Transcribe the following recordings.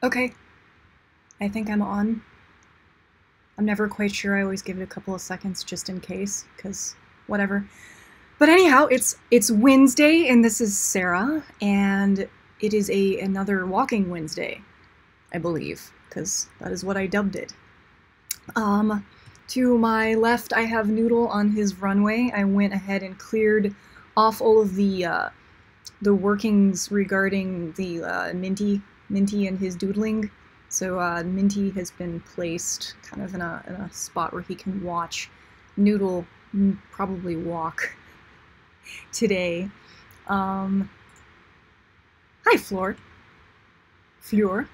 Okay, I think I'm on. I'm never quite sure. I always give it a couple of seconds just in case, because whatever. But anyhow, it's Wednesday, and this is Sarah, and it is another Walking Wednesday, I believe, because that is what I dubbed it. To my left, I have Noodle on his runway. I went ahead and cleared off all of the workings regarding the Minty and his doodling. So Minty has been placed kind of in a spot where he can watch Noodle probably walk today. Hi, Floor. Fleur.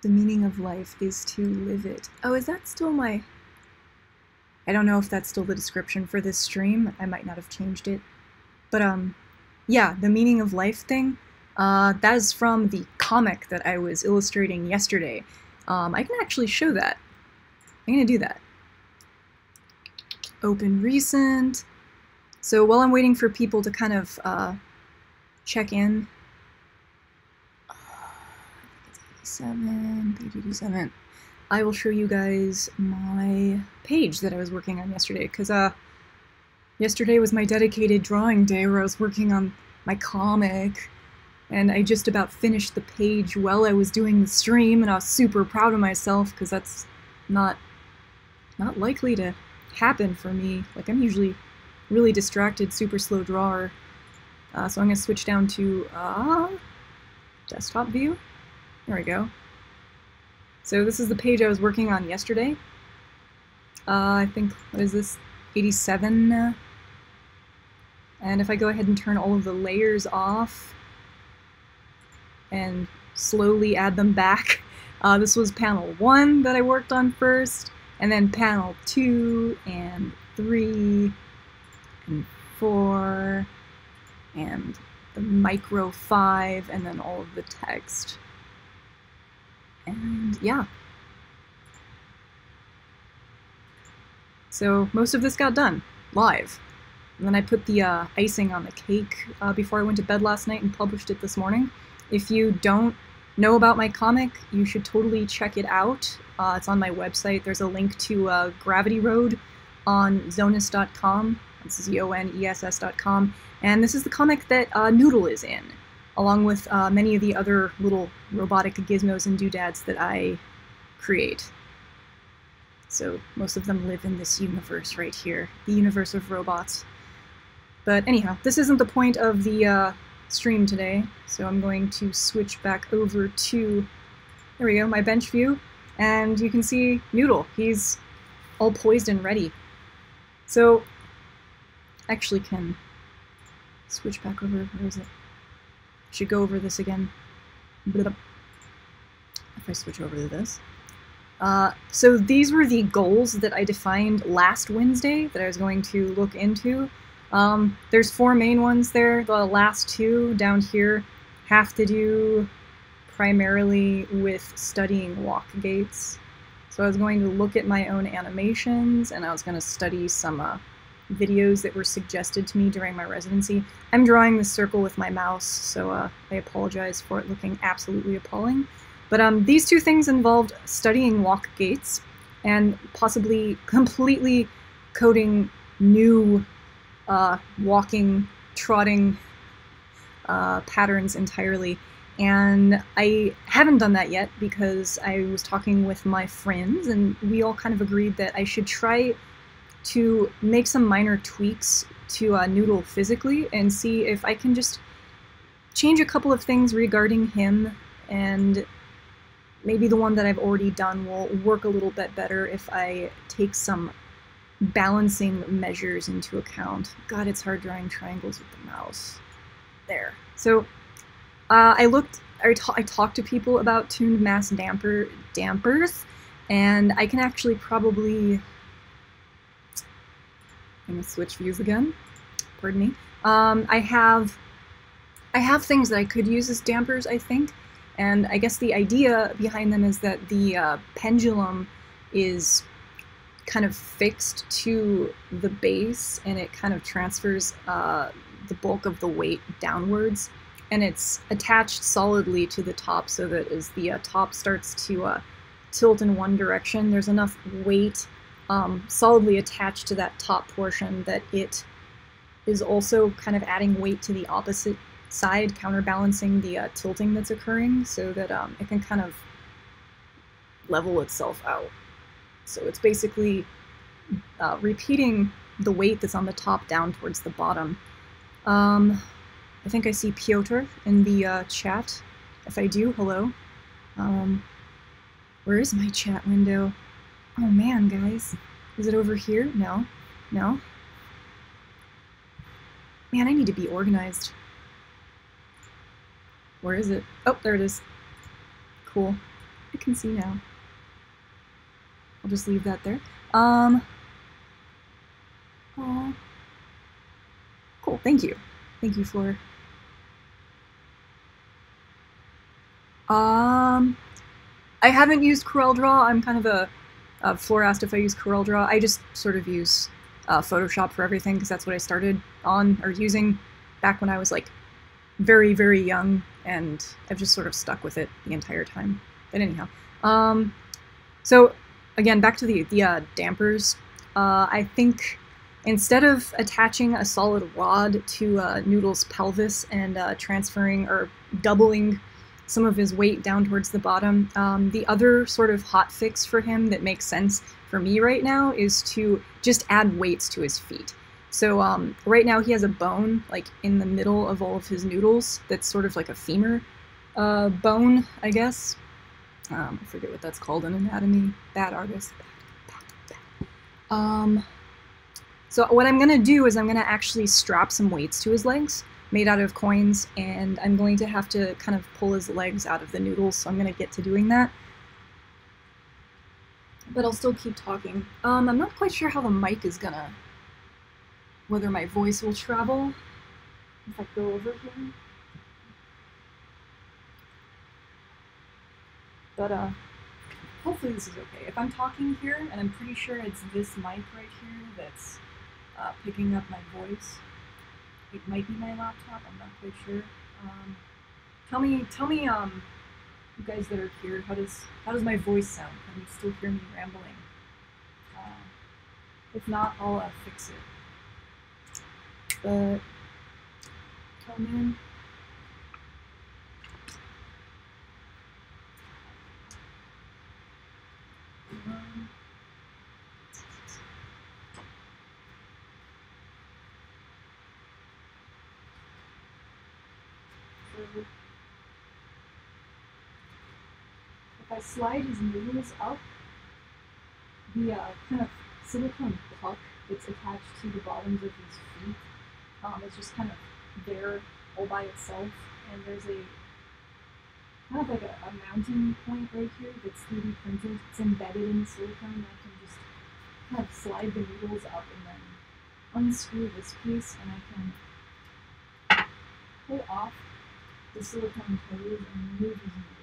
The meaning of life is to live it. Oh, is that still my... I don't know if that's still the description for this stream. I might not have changed it. But, yeah, the meaning of life thing, that is from the comic that I was illustrating yesterday. I can actually show that. I'm gonna do that. Open recent. So while I'm waiting for people to kind of check in, page 87, I will show you guys my page that I was working on yesterday, because yesterday was my dedicated drawing day where I was working on my comic, and I just about finished the page while I was doing the stream, and I was super proud of myself, because that's not likely to happen for me. Like, I'm usually really distracted, super slow drawer. So I'm going to switch down to desktop view. There we go. So this is the page I was working on yesterday. I think, what is this, 87? And if I go ahead and turn all of the layers off and slowly add them back, this was panel 1 that I worked on first, and then panel 2 and 3 and 4 and the micro 5, and then all of the text. And yeah. So most of this got done live. And then I put the icing on the cake before I went to bed last night and published it this morning. If you don't know about my comic, you should totally check it out. It's on my website. There's a link to Gravity Road on zoness.com. This is zoness.com. And this is the comic that Noodle is in, along with many of the other little robotic gizmos and doodads that I create. So most of them live in this universe right here, the universe of robots. But anyhow, this isn't the point of the stream today, so I'm going to switch back over to, there we go, my bench view, and you can see Noodle. He's all poised and ready. So, actually can switch back over, where is it? Should go over this again. If I switch over to this. So these were the goals that I defined last Wednesday that I was going to look into. There's 4 main ones there. The last 2 down here have to do primarily with studying walk gaits. So I was going to look at my own animations, and I was going to study some videos that were suggested to me during my residency. I'm drawing this circle with my mouse, so I apologize for it looking absolutely appalling. But these 2 things involved studying walk gaits and possibly completely coding new walking, trotting patterns entirely. And I haven't done that yet because I was talking with my friends, and we all kind of agreed that I should try to make some minor tweaks to Noodle physically and see if I can just change a couple of things regarding him, and maybe the one that I've already done will work a little bit better if I take some balancing measures into account. God, it's hard drawing triangles with the mouse. There. So I talked to people about tuned mass dampers, and I can actually probably, I'm gonna switch views again. Pardon me. I have things that I could use as dampers, I think, and I guess the idea behind them is that the pendulum is kind of fixed to the base, and it kind of transfers the bulk of the weight downwards and it's attached solidly to the top so that as the top starts to tilt in one direction, there's enough weight solidly attached to that top portion that it is also kind of adding weight to the opposite side, counterbalancing the tilting that's occurring so that it can kind of level itself out. So it's basically repeating the weight that's on the top down towards the bottom. I think I see Piotr in the chat. If I do, hello. Where is my chat window? Oh man, guys. Is it over here? No. No. Man, I need to be organized. Where is it? Oh, there it is. Cool. I can see now. I'll just leave that there. Aw. Cool, thank you. Thank you, Flora. I haven't used CorelDRAW. I'm kind of Flora asked if I use CorelDRAW. I just sort of use Photoshop for everything because that's what I started on or using back when I was like very, very young, and I've just sort of stuck with it the entire time. But anyhow, so again, back to the dampers. I think instead of attaching a solid rod to Noodle's pelvis and transferring or doubling some of his weight down towards the bottom, the other sort of hot fix for him that makes sense for me right now is to just add weights to his feet. So right now he has a bone like in the middle of all of his noodles that's sort of like a femur bone, I guess. I forget what that's called in anatomy. Bad artist. So what I'm gonna do is I'm gonna actually strap some weights to his legs made out of coins, and I'm going to have to kind of pull his legs out of the noodles, so I'm gonna get to doing that. But I'll still keep talking. I'm not quite sure how the mic is gonna, whether my voice will travel if I go over here. But hopefully this is okay. If I'm talking here, and I'm pretty sure it's this mic right here that's picking up my voice. It might be my laptop, I'm not quite sure. Tell me, you guys that are here, how does my voice sound? Can you still hear me rambling? If not, I'll fix it. But, oh man. If I slide his noodles up, the kind of silicone puck that's attached to the bottoms of his feet is just kind of there all by itself, and there's a kind of like a mounting point right here that's 3D printed. It's embedded in the silicone. I can just kind of slide the noodles up and then unscrew this piece, and I can pull off the silicone toes and remove his noodles.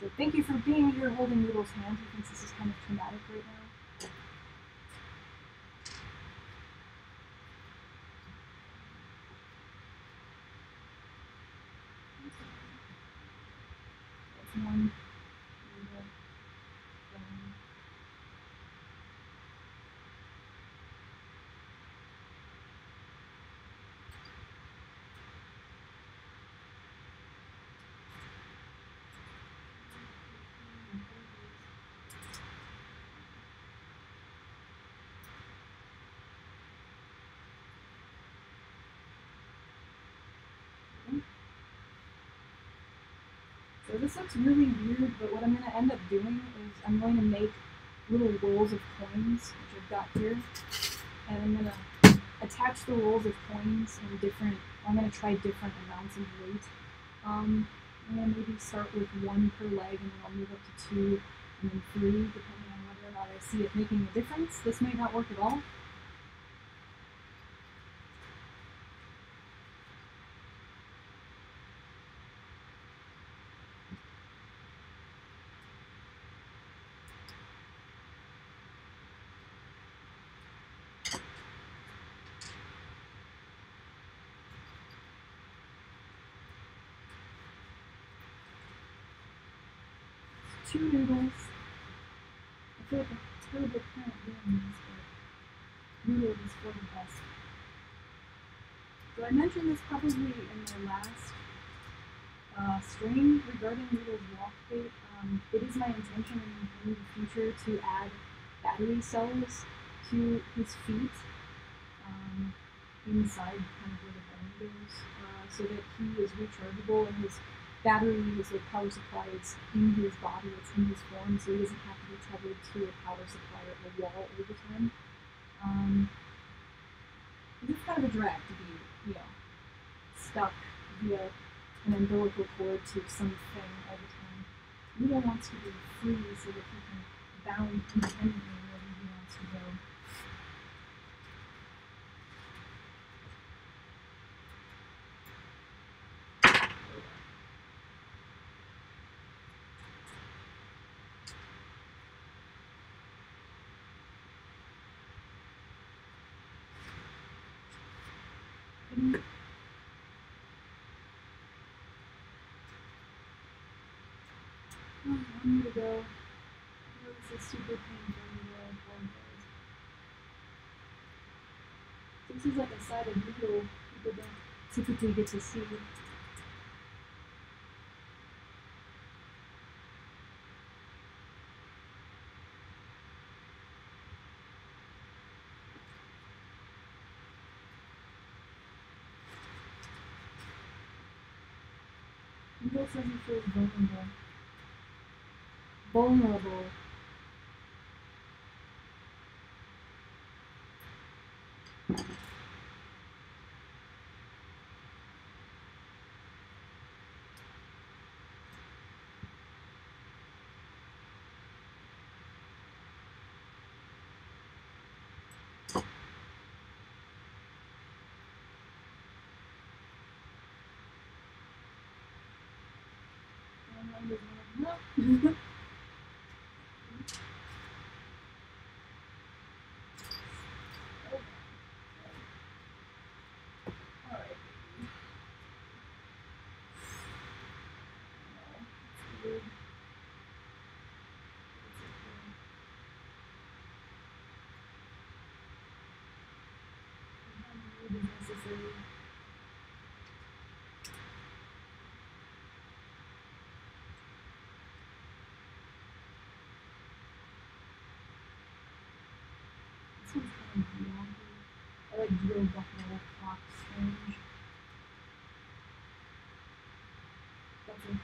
So thank you for being here holding Noodle's hand. He thinks this is kind of traumatic right now. That's one. So this looks really weird, but what I'm going to end up doing is I'm going to make little rolls of coins, which I've got here, and I'm going to attach the rolls of coins in different, I'm going to try different amounts of weight. I'm going to maybe start with 1 per leg, and then I'll move up to 2, and then 3, depending on whether or not I see it making a difference. This might not work at all. 2 noodles. I feel like a terrible parent doing this, but noodles is for the best. So I mentioned this probably in my last stream regarding Noodle's walk bait. It is my intention in the future to add battery cells to his feet inside kind of where the bone goes, so that he is rechargeable and his battery is a power supply. It's in his body, it's in his form, so he doesn't have to be tethered to a power supply or a wall all the time. It's kind of a drag to be, stuck via an umbilical cord to something all the time. Noodle wants to be free so that he can bound independently wherever he wants to go. I need to go. This is super painful. I apologize. This is like a side of Noodle people don't typically get to see. Noodle says he feels vulnerable. Vulnerable. No. Necessary. This one's kind of longer. I like drill buckle clock strange. That's it.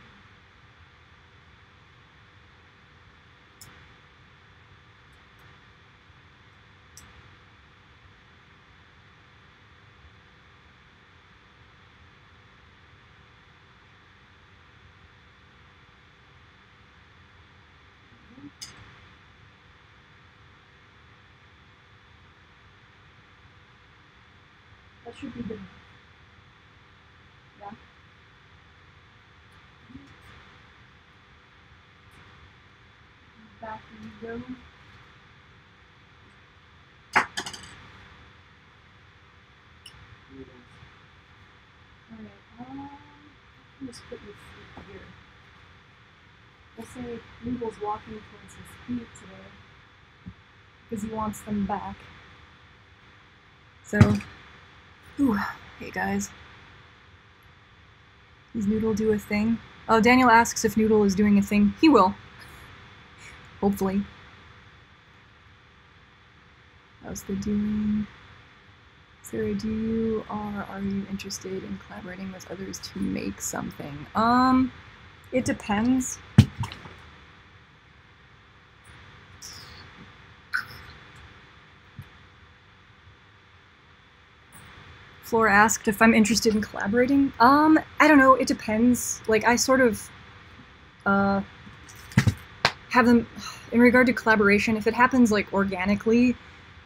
That should be good enough. Yeah. Back you go. Alright, just put your feet here. We'll say Noodle's walking towards his feet today because he wants them back. So, hey guys. Does Noodle do a thing? Oh, Daniel asks if Noodle is doing a thing. He will. Hopefully. How's the doing? Sarah, are you interested in collaborating with others to make something? It depends. Flora asked if I'm interested in collaborating. I don't know, it depends. Like, I sort of, have them, in regard to collaboration, if it happens, like, organically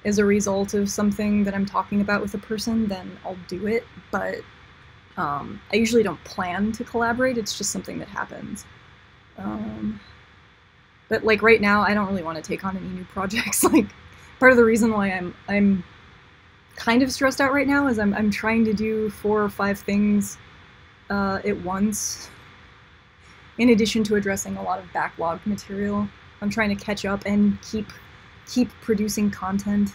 as a result of something that I'm talking about with a person, then I'll do it, but, I usually don't plan to collaborate, it's just something that happens. But, like, right now, I don't really want to take on any new projects. Like, part of the reason why I'm kind of stressed out right now is I'm trying to do 4 or 5 things at once, in addition to addressing a lot of backlogged material. I'm trying to catch up and keep producing content.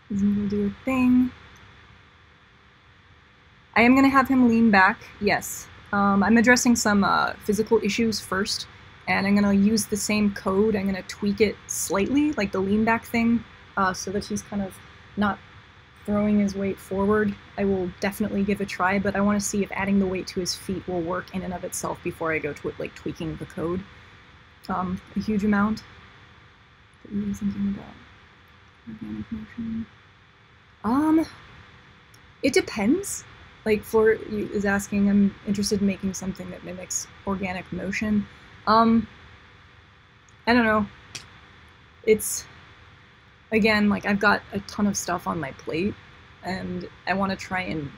He's gonna do a thing. I am gonna have him lean back, yes. I'm addressing some physical issues first, and I'm gonna use the same code. I'm gonna tweak it slightly, like the lean back thing, so that he's kind of not throwing his weight forward. I will definitely give a try, but I want to see if adding the weight to his feet will work in and of itself before I go to like tweaking the code a huge amount. What were you thinking about? Organic motion. It depends. Like Floor is asking, I'm interested in making something that mimics organic motion. I don't know. It's, again, like I've got a ton of stuff on my plate, and I want to try and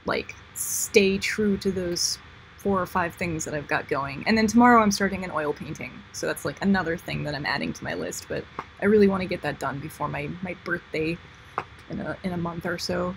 like stay true to those 4 or 5 things that I've got going. And then tomorrow I'm starting an oil painting, so that's like another thing that I'm adding to my list, but I really want to get that done before my birthday in a month or so.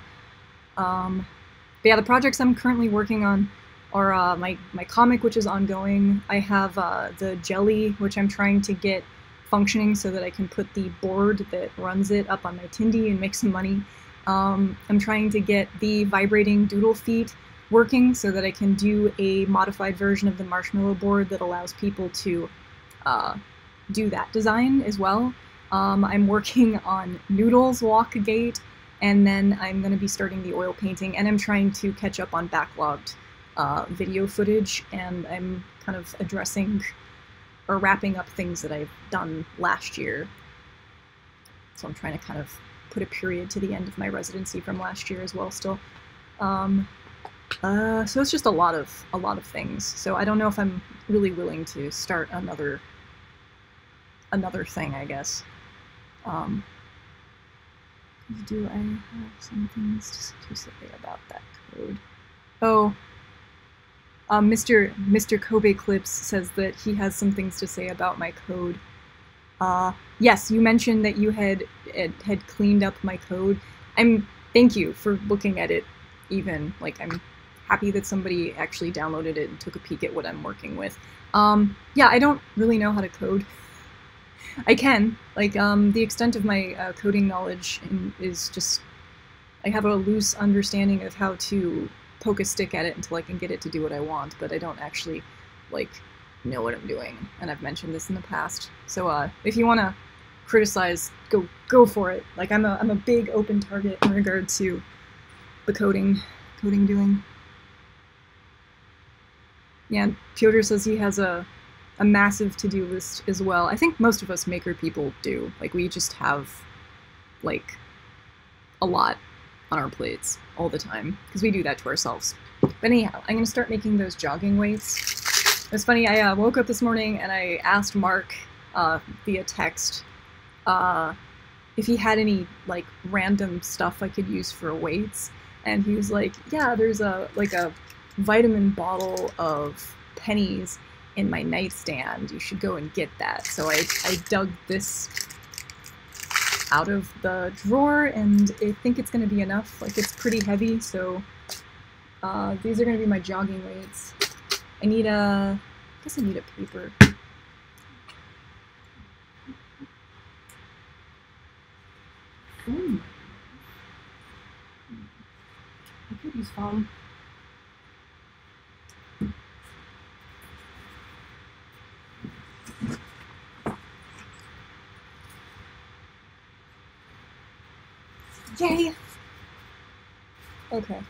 But yeah, the projects I'm currently working on are my comic, which is ongoing. I have the jelly, which I'm trying to get functioning so that I can put the board that runs it up on my Tindy and make some money. I'm trying to get the vibrating doodle feet working so that I can do a modified version of the marshmallow board that allows people to do that design as well. I'm working on Noodle's walk gate, and then I'm going to be starting the oil painting, and I'm trying to catch up on backlogged video footage, and I'm kind of addressing or wrapping up things that I've done last year. So I'm trying to kind of put a period to the end of my residency from last year as well still. So it's just a lot of things. So I don't know if I'm really willing to start another thing, I guess. Do I have some things to say about that code? Oh, Mr. Kobe Clips says that he has some things to say about my code. Yes, you mentioned that you had cleaned up my code. Thank you for looking at it even. Like, I'm happy that somebody actually downloaded it and took a peek at what I'm working with. Yeah, I don't really know how to code. I can. Like, the extent of my coding knowledge is just, I have a loose understanding of how to poke a stick at it until I can get it to do what I want, but I don't actually, like, know what I'm doing, and I've mentioned this in the past. So, if you want to criticize, go for it. Like, I'm a big open target in regard to the coding doing. Yeah, Piotr says he has a massive to-do list as well. I think most of us maker people do. Like, we just have, like, a lot on our plates all the time, because we do that to ourselves. But anyhow, I'm going to start making those jogging weights. It's funny, I woke up this morning and I asked Mark via text if he had any, like, random stuff I could use for weights, and he was like, yeah, there's a vitamin bottle of pennies in my nightstand. You should go and get that. So I dug this out of the drawer, and I think it's going to be enough. Like, it's pretty heavy, so these are going to be my jogging weights. I guess I need a paper. Ooh. I could use foam. Yay! Okay.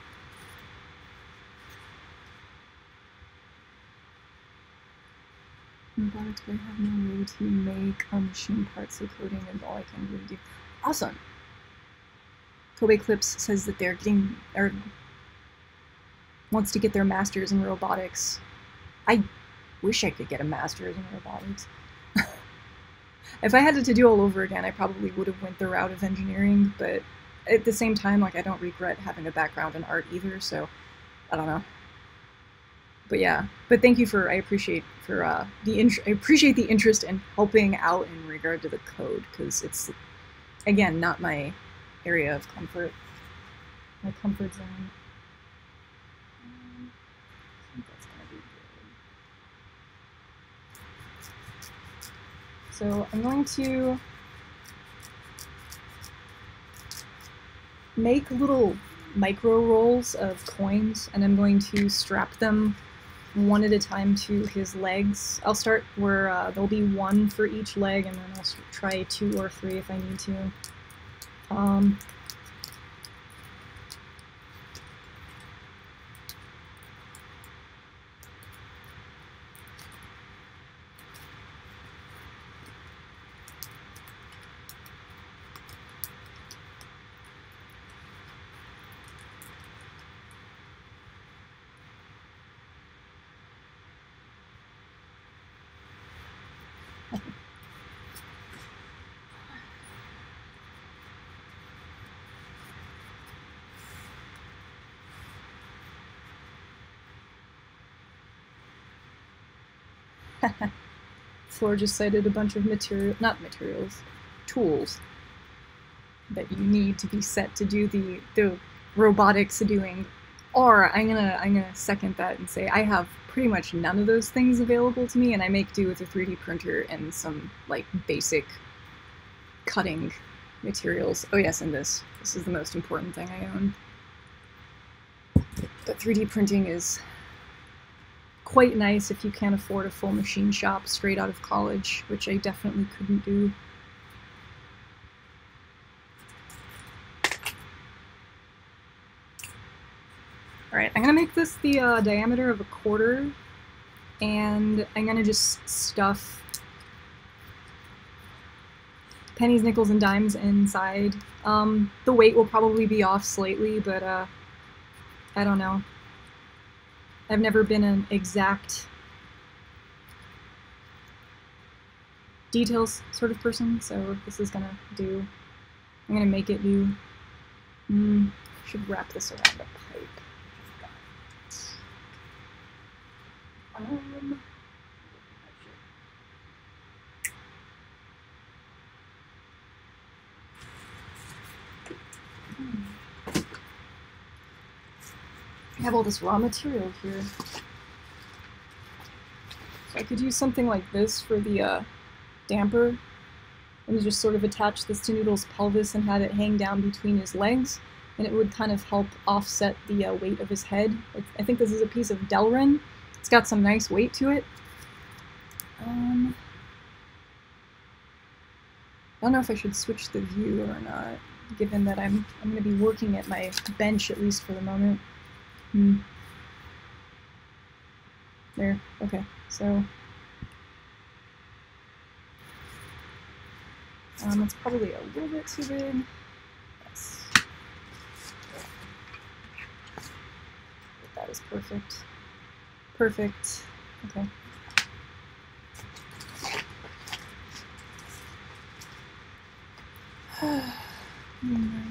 Robotics, but I have no way to make machine parts, so coding is all I can really do. Awesome! Kobe Clips says that they're getting, or wants to get their master's in robotics. I wish I could get a master's in robotics. If I had it to do all over again, I probably would have went the route of engineering, but at the same time, like, I don't regret having a background in art either, so I don't know. But yeah, but thank you I appreciate the interest in helping out in regard to the code, because it's, again, not my area of comfort, my comfort zone. think that's gonna be good. So I'm going to make little micro rolls of coins, and I'm going to strap them one at a time to his legs. I'll start where there'll be one for each leg, and then I'll try 2 or 3 if I need to. Floor just cited a bunch of tools that you need to be set to do the robotics doing. Or I'm gonna second that and say I have pretty much none of those things available to me, and I make do with a 3D printer and some like basic cutting materials. Oh yes, and this is the most important thing I own. But 3D printing is quite nice if you can't afford a full machine shop straight out of college, which I definitely couldn't do. Alright, I'm gonna make this the diameter of 1/4, and I'm gonna just stuff pennies, nickels, and dimes inside. The weight will probably be off slightly, but I don't know. I've never been an exact details sort of person, so this is gonna do. I'm gonna make it do. Should wrap this around a pipe. I have all this raw material here. So I could use something like this for the damper, and just sort of attach this to Noodle's pelvis and have it hang down between his legs, and it would kind of help offset the weight of his head. I think this is a piece of Delrin. It's got some nice weight to it. I don't know if I should switch the view or not, given that I'm going to be working at my bench at least for the moment. There, okay, so it's probably a little bit too big. Yes. That is perfect. Perfect. Okay.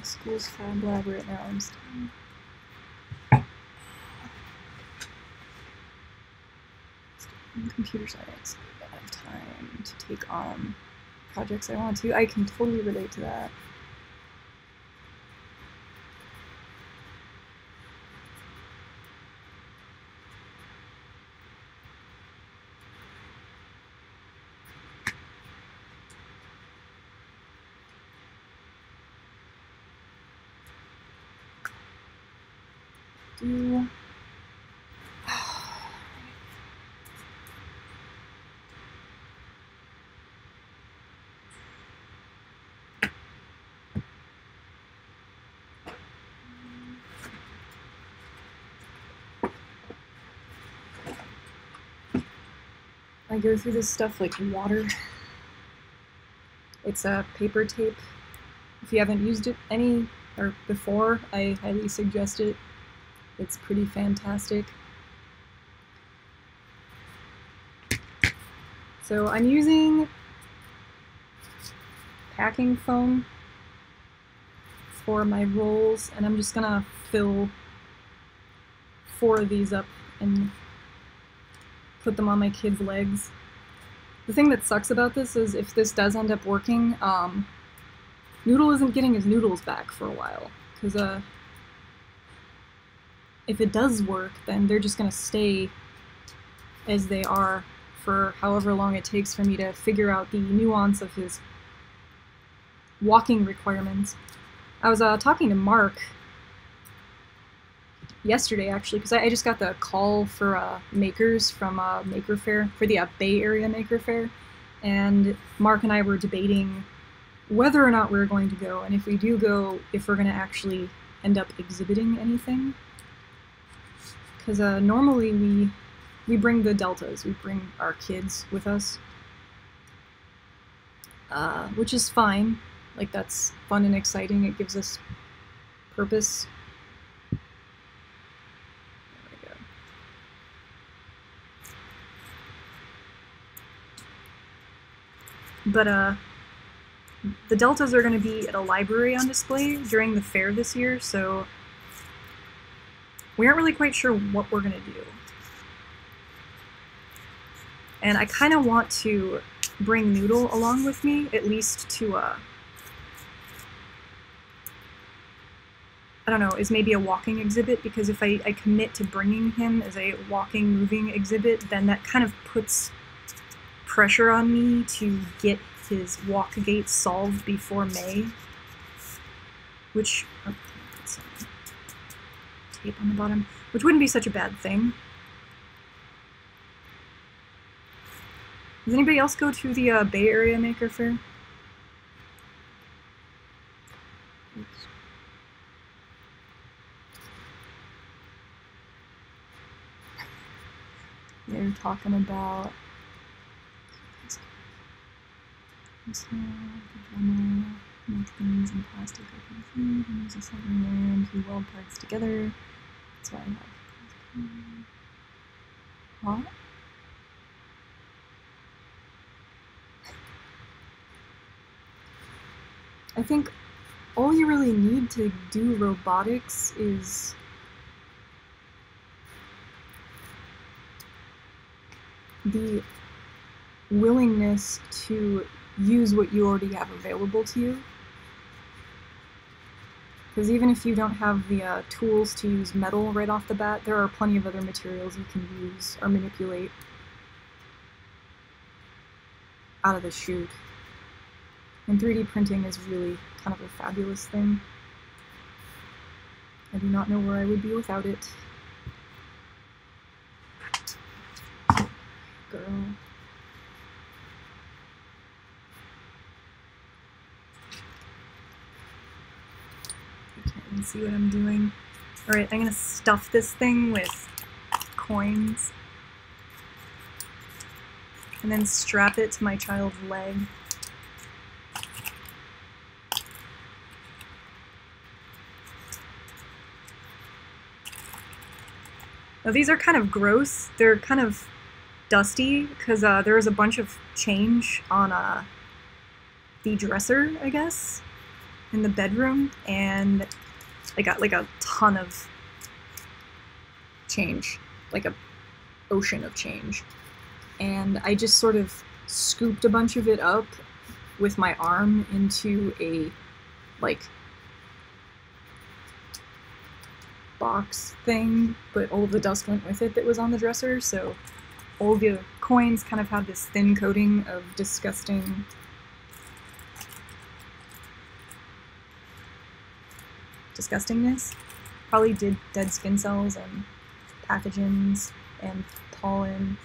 School's Fab Lab right now. I'm studying. Computer science. I don't have time to take on projects I want to. I can totally relate to that. I go through this stuff like water. It's a paper tape. If you haven't used it before, I highly suggest it. It's pretty fantastic. So I'm using packing foam for my rolls, and I'm just gonna fill 4 of these up and put them on my kids' legs. The thing that sucks about this is if this does end up working, Noodle isn't getting his noodles back for a while, because if it does work, then they're just going to stay as they are for however long it takes for me to figure out the nuance of his walking requirements. I was talking to Mark yesterday, actually, because I just got the call for makers from Maker Faire, for the Bay Area Maker Faire, and Mark and I were debating whether or not we're going to go, and if we do go, if we're going to actually end up exhibiting anything. Because normally we bring the deltas, we bring our kids with us, which is fine. Like, that's fun and exciting, it gives us purpose. But the deltas are going to be at a library on display during the fair this year, so we aren't really quite sure what we're going to do. And I kind of want to bring Noodle along with me, at least to, I don't know, is maybe a walking exhibit, because if I commit to bringing him as a walking, moving exhibit, then that kind of puts pressure on me to get his walk gait solved before May, which, oh, put some tape on the bottom, which wouldn't be such a bad thing. Does anybody else go to the Bay Area Maker Faire? Oops. They're talking about make things in plastic open food and use a soldering iron to weld parts together. That's why I have. What? I think all you really need to do robotics is the willingness to use what you already have available to you. Because even if you don't have the tools to use metal right off the bat, there are plenty of other materials you can use or manipulate out of the chute. And 3D printing is really kind of a fabulous thing. I do not know where I would be without it. Girl. I can't even see what I'm doing. Alright, I'm gonna stuff this thing with coins. And then strap it to my child's leg. Now these are kind of gross. They're kind of dusty because there was a bunch of change on the dresser, I guess, in the bedroom, and I got like a ton of change, like a ocean of change. And I just sort of scooped a bunch of it up with my arm into a, like, box thing, but all of the dust went with it that was on the dresser, so all the coins kind of had this thin coating of disgustingness. Probably did dead skin cells and pathogens and pollen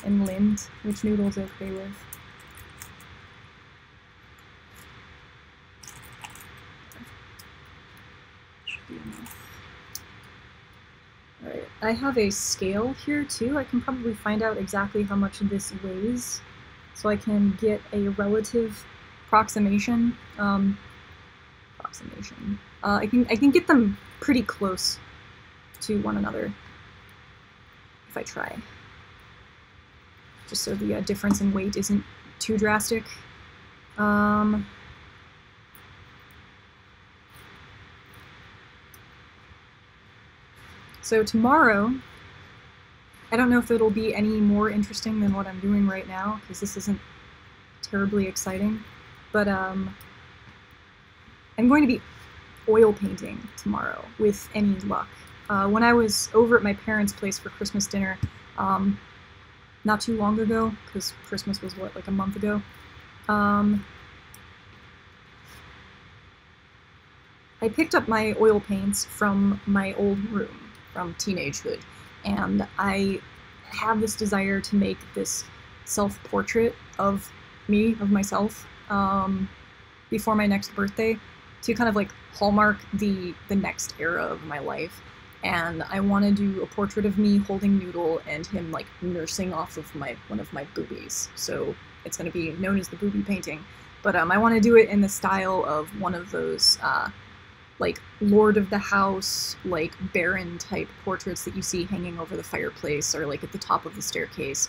and lint, which Noodle's okay with. Should be enough. Alright, I have a scale here too. I can probably find out exactly how much this weighs, so I can get a relative approximation. I can get them pretty close to one another if I try. Just so the difference in weight isn't too drastic. So tomorrow, I don't know if it'll be any more interesting than what I'm doing right now, because this isn't terribly exciting, but I'm going to be oil painting tomorrow, with any luck. When I was over at my parents' place for Christmas dinner, not too long ago, because Christmas was, what, like a month ago, I picked up my oil paints from my old room, from teenagehood, and I have this desire to make this self-portrait of me, of myself, before my next birthday, to kind of like hallmark the next era of my life. And I want to do a portrait of me holding Noodle and him like nursing off of one of my boobies. So it's going to be known as the booby painting. But I want to do it in the style of one of those like Lord of the House, like Baron type portraits that you see hanging over the fireplace or like at the top of the staircase,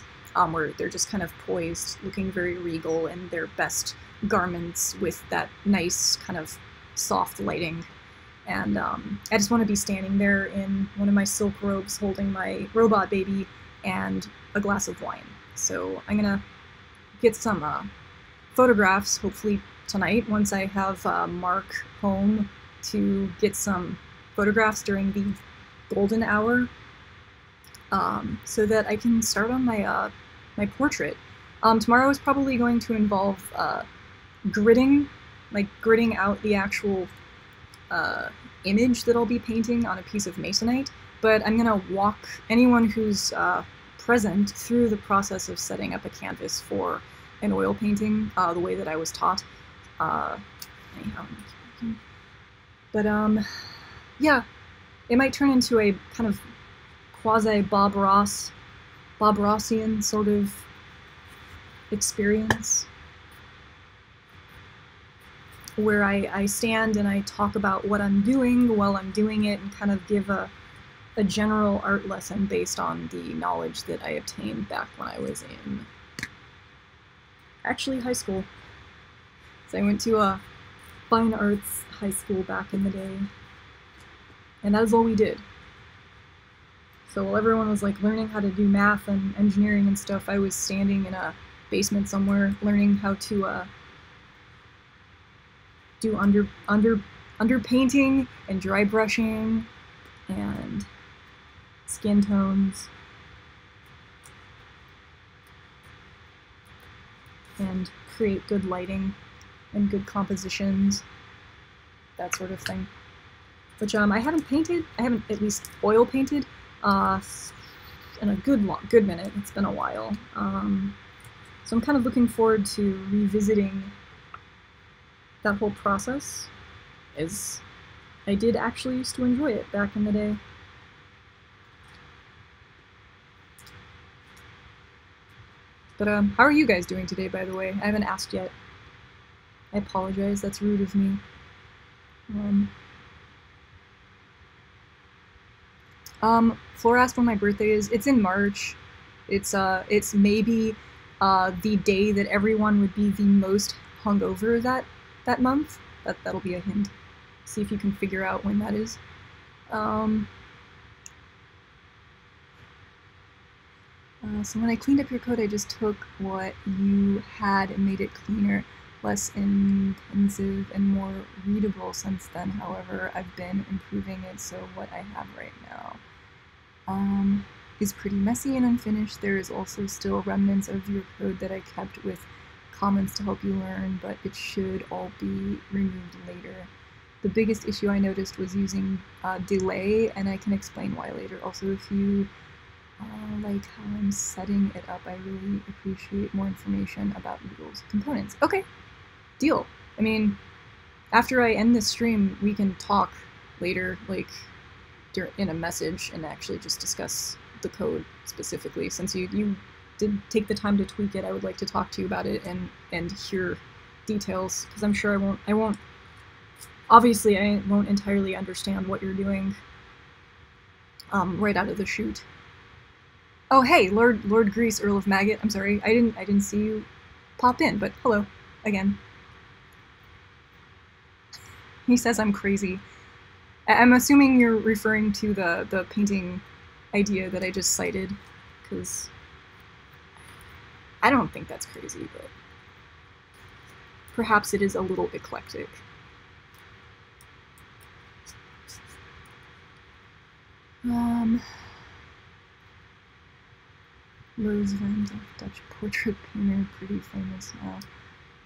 where they're just kind of poised, looking very regal in their best garments with that nice kind of soft lighting. And I just want to be standing there in one of my silk robes holding my robot baby and a glass of wine. So I'm gonna get some photographs, hopefully tonight, once I have Mark home, to get some photographs during the golden hour, so that I can start on my my portrait. Tomorrow is probably going to involve gridding, like gridding out the actual image that I'll be painting on a piece of masonite, but I'm gonna walk anyone who's present through the process of setting up a canvas for an oil painting, the way that I was taught. Anyhow, but yeah, it might turn into a kind of quasi Bob Rossian sort of experience, where I stand and I talk about what I'm doing while I'm doing it, and kind of give a general art lesson based on the knowledge that I obtained back when I was in, actually, high school. So I went to a fine arts high school back in the day, and that was all we did. So while everyone was like learning how to do math and engineering and stuff, I was standing in a basement somewhere learning how to do underpainting and dry brushing and skin tones and create good lighting and good compositions, that sort of thing. Which I haven't painted, I haven't at least oil painted in a good minute. It's been a while. So I'm kind of looking forward to revisiting that whole process, as I did actually used to enjoy it back in the day. But how are you guys doing today, by the way? I haven't asked yet. I apologize, that's rude of me. Flora asked when my birthday is. It's in March. It's maybe the day that everyone would be the most hungover that month. That'll be a hint. See if you can figure out when that is. So when I cleaned up your code, I just took what you had and made it cleaner, less intensive, and more readable since then. However, I've been improving it, so what I have right now is pretty messy and unfinished. There is also still remnants of your code that I kept with comments to help you learn, but it should all be removed later. The biggest issue I noticed was using delay, and I can explain why later. Also, if you like how I'm setting it up, I really appreciate more information about Noodle's components. Okay, deal. I mean, after I end this stream, we can talk later, like in a message, and actually just discuss the code specifically. Since you did take the time to tweak it, I would like to talk to you about it and hear details, because I'm sure I won't obviously I won't entirely understand what you're doing right out of the chute. Oh hey, Lord Grease, Earl of Maggot. I'm sorry, I didn't see you pop in, but hello again. He says I'm crazy. I'm assuming you're referring to the painting idea that I just cited, because I don't think that's crazy, but perhaps it is a little eclectic. Rose Van Dyck, Dutch portrait painter, pretty famous now.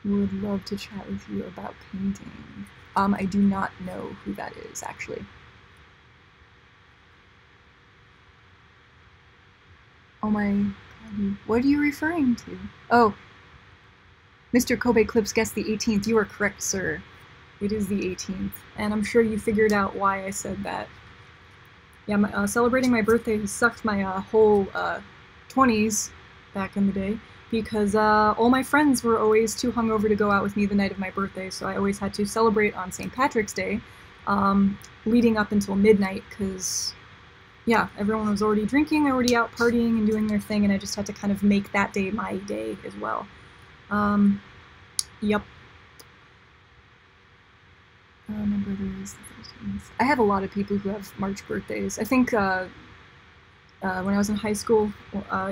Would love to chat with you about painting. I do not know who that is, actually. Oh my god, what are you referring to? Oh, Mr. Kobe Clips guessed the 18th. You are correct, sir. It is the 18th, and I'm sure you figured out why I said that. Yeah, celebrating my birthday has sucked my whole 20s back in the day, because all my friends were always too hungover to go out with me the night of my birthday, so I always had to celebrate on St. Patrick's Day, leading up until midnight, because, yeah, everyone was already drinking, already out partying and doing their thing, and I just had to kind of make that day my day as well. Yep. My brother is the 13th. I have a lot of people who have March birthdays. I think when I was in high school,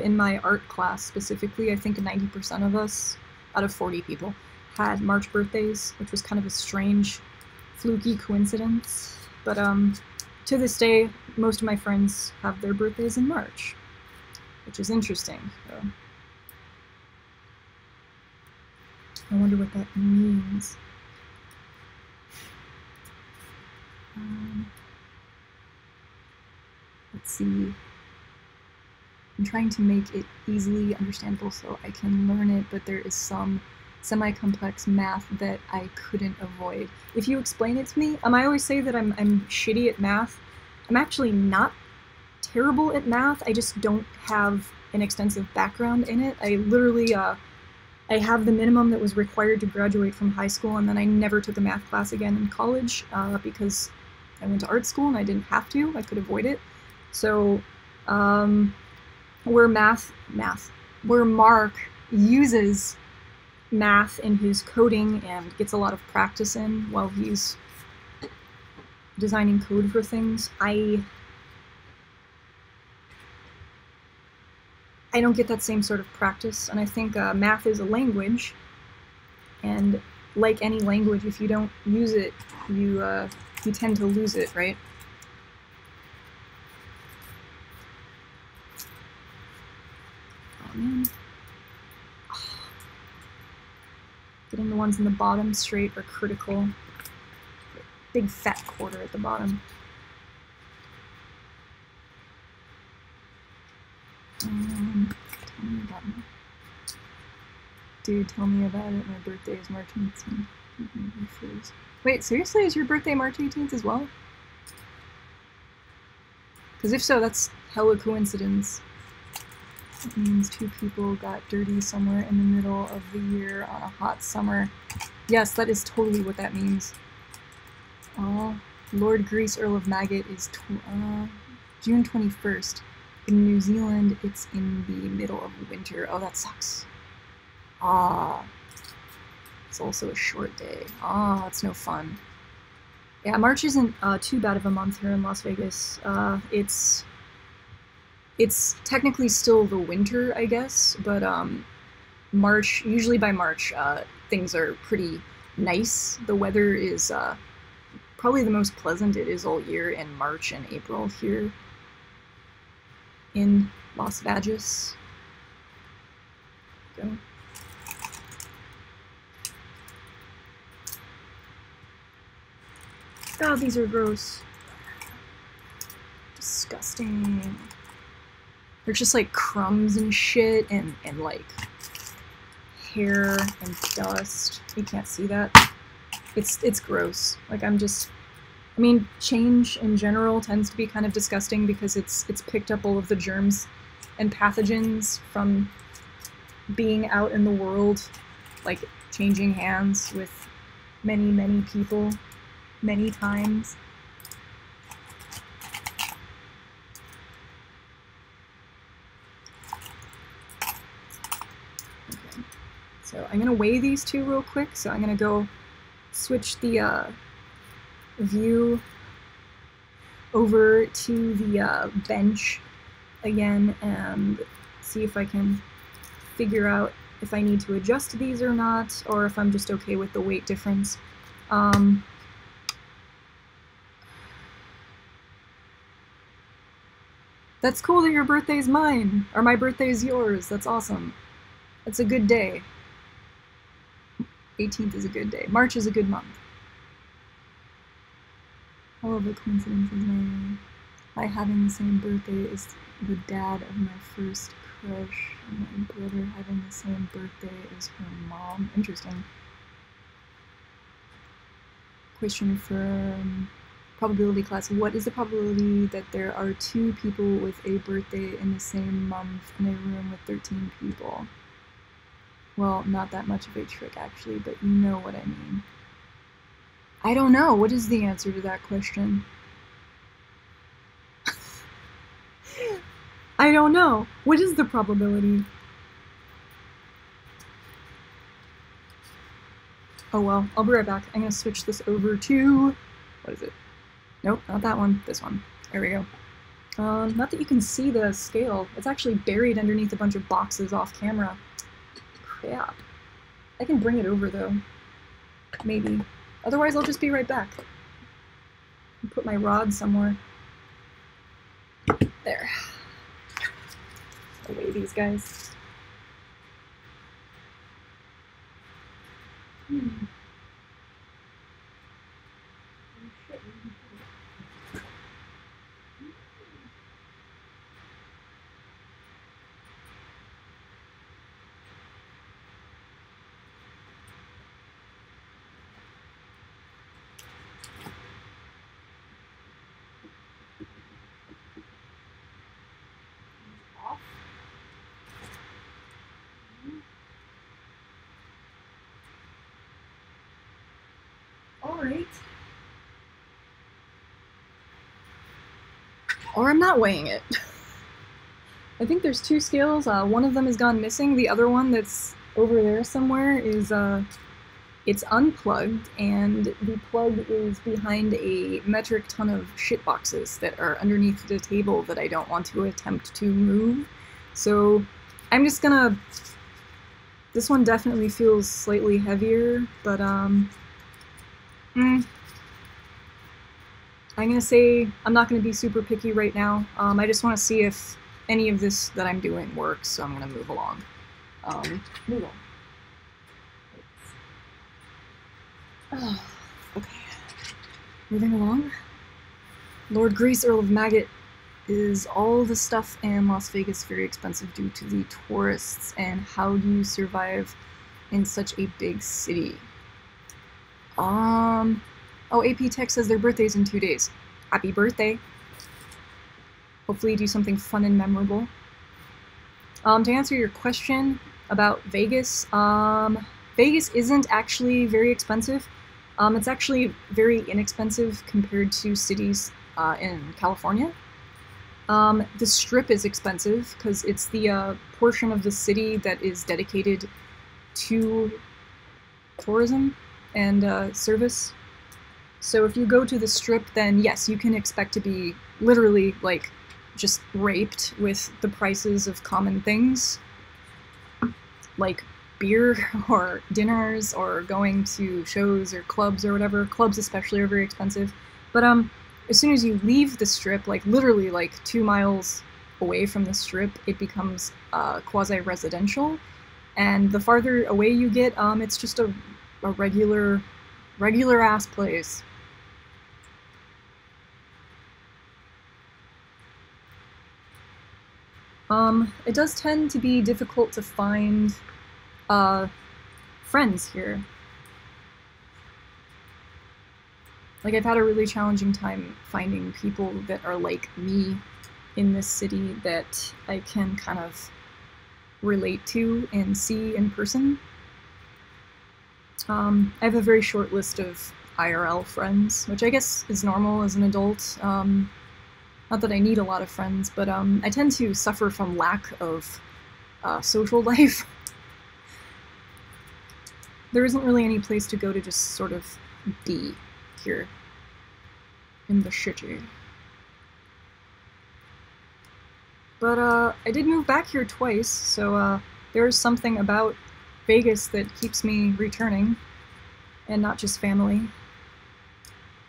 in my art class specifically, I think 90% of us, out of 40 people, had March birthdays, which was kind of a strange, fluky coincidence. But to this day, most of my friends have their birthdays in March, which is interesting. So. I wonder what that means. Let's see. I'm trying to make it easily understandable so I can learn it, but there is some semi-complex math that I couldn't avoid. If you explain it to me, I always say that I'm shitty at math. I'm actually not terrible at math, I just don't have an extensive background in it. I literally, I have the minimum that was required to graduate from high school, and then I never took a math class again in college because I went to art school and I didn't have to. I could avoid it. So where Mark uses math in his coding and gets a lot of practice in while he's designing code for things, I don't get that same sort of practice, and I think math is a language, and like any language, if you don't use it, you tend to lose it, right? Oh man. Getting the ones in the bottom straight are critical. Big fat quarter at the bottom. Tell me about me. Dude, tell me about it. My birthday is March 18th. Wait, seriously? Is your birthday March 18th as well? Because if so, that's hella coincidence. It means two people got dirty somewhere in the middle of the year on a hot summer. Yes, that is totally what that means. Oh, Lord Grease, Earl of Maggot is June 21st. In New Zealand, it's in the middle of winter. Oh, that sucks. Ah. It's also a short day. Ah, it's no fun. Yeah, March isn't too bad of a month here in Las Vegas. It's technically still the winter, I guess, but March, usually by March, things are pretty nice. The weather is probably the most pleasant it is all year in March and April here in Las Vegas. Go. God, these are gross. Disgusting. There's just like crumbs and shit and like hair and dust. You can't see that. It's gross. Like I mean, change in general tends to be kind of disgusting because it's picked up all of the germs and pathogens from being out in the world, like changing hands with many people, many times. Okay. So I'm gonna weigh these two real quick. So I'm gonna go switch the view over to the bench again and see if I can figure out if I need to adjust these or not, or if I'm just okay with the weight difference. That's cool that your birthday's mine, or my birthday's yours. That's awesome. That's a good day. 18th is a good day. March is a good month. However, coincidence is my having the same birthday as the dad of my first crush, and my brother having the same birthday as her mom. Interesting. Question for probability class. What is the probability that there are 2 people with a birthday in the same month in a room with 13 people? Well, not that much of a trick actually, but you know what I mean. I don't know. What is the answer to that question? I don't know. What is the probability? Oh well, I'll be right back. I'm gonna switch this over to... what is it? Nope, not that one. This one. There we go. Not that you can see the scale. It's actually buried underneath a bunch of boxes off camera. Crap. I can bring it over though. Maybe. Otherwise I'll just be right back. Put my rod somewhere. There. Away these guys. Alright. Or I'm not weighing it. I think there's 2 scales. One of them has gone missing. The other one that's over there somewhere is, it's unplugged, and the plug is behind a metric ton of shit boxes that are underneath the table that I don't want to attempt to move. So I'm just gonna... This one definitely feels slightly heavier, but I'm gonna say I'm not gonna be super picky right now. I just want to see if any of this that I'm doing works, so I'm gonna move along. Move on. Oh, okay. Moving along. Lord Grace, Earl of Maggot, is all the stuff in Las Vegas very expensive due to the tourists, and how do you survive in such a big city? Oh, AP Tech says their birthday's in 2 days. Happy birthday. Hopefully you do something fun and memorable. To answer your question about Vegas, Vegas isn't actually very expensive. It's actually very inexpensive compared to cities in California. The Strip is expensive because it's the portion of the city that is dedicated to tourism and service. So if you go to the Strip, then yes, you can expect to be literally, like, just raped with the prices of common things, like beer or dinners or going to shows or clubs or whatever. Clubs especially are very expensive. But as soon as you leave the Strip, like literally like 2 miles away from the Strip, it becomes quasi-residential. And the farther away you get, it's just a regular ass place. It does tend to be difficult to find friends here. Like, I've had a really challenging time finding people that are like me in this city that I can kind of relate to and see in person. I have a very short list of IRL friends, which I guess is normal as an adult. Not that I need a lot of friends, but I tend to suffer from lack of social life. There isn't really any place to go to just sort of be here in the city. But I did move back here twice, so there's something about Vegas that keeps me returning, and not just family.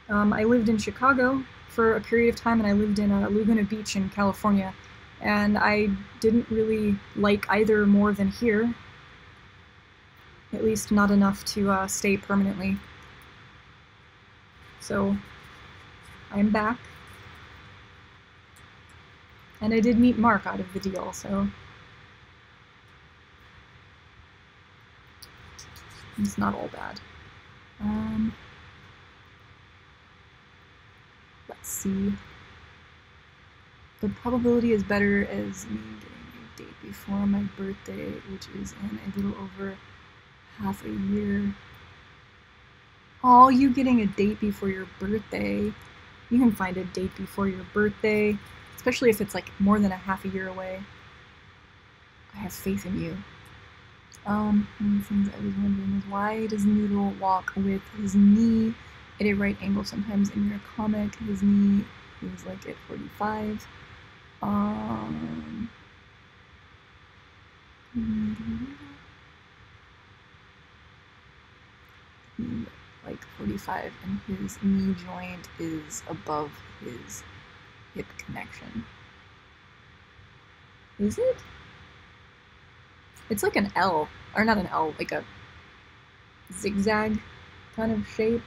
I lived in Chicago for a period of time, and I lived in Laguna Beach in California, and I didn't really like either more than here. At least not enough to stay permanently. So I'm back. And I did meet Mark out of the deal, so it's not all bad. Let's see. The probability is better as me getting a date before my birthday, which is in a little over half a year. Oh, you getting a date before your birthday. You can find a date before your birthday, especially if it's like more than a half a year away. I have faith in you. One of the things I was wondering is, why does Noodle walk with his knee at a right angle? Sometimes in your comic, his knee is like at 45. Like 45, and his knee joint is above his hip connection. Is it? It's like an L, or not an L, like a zigzag kind of shape.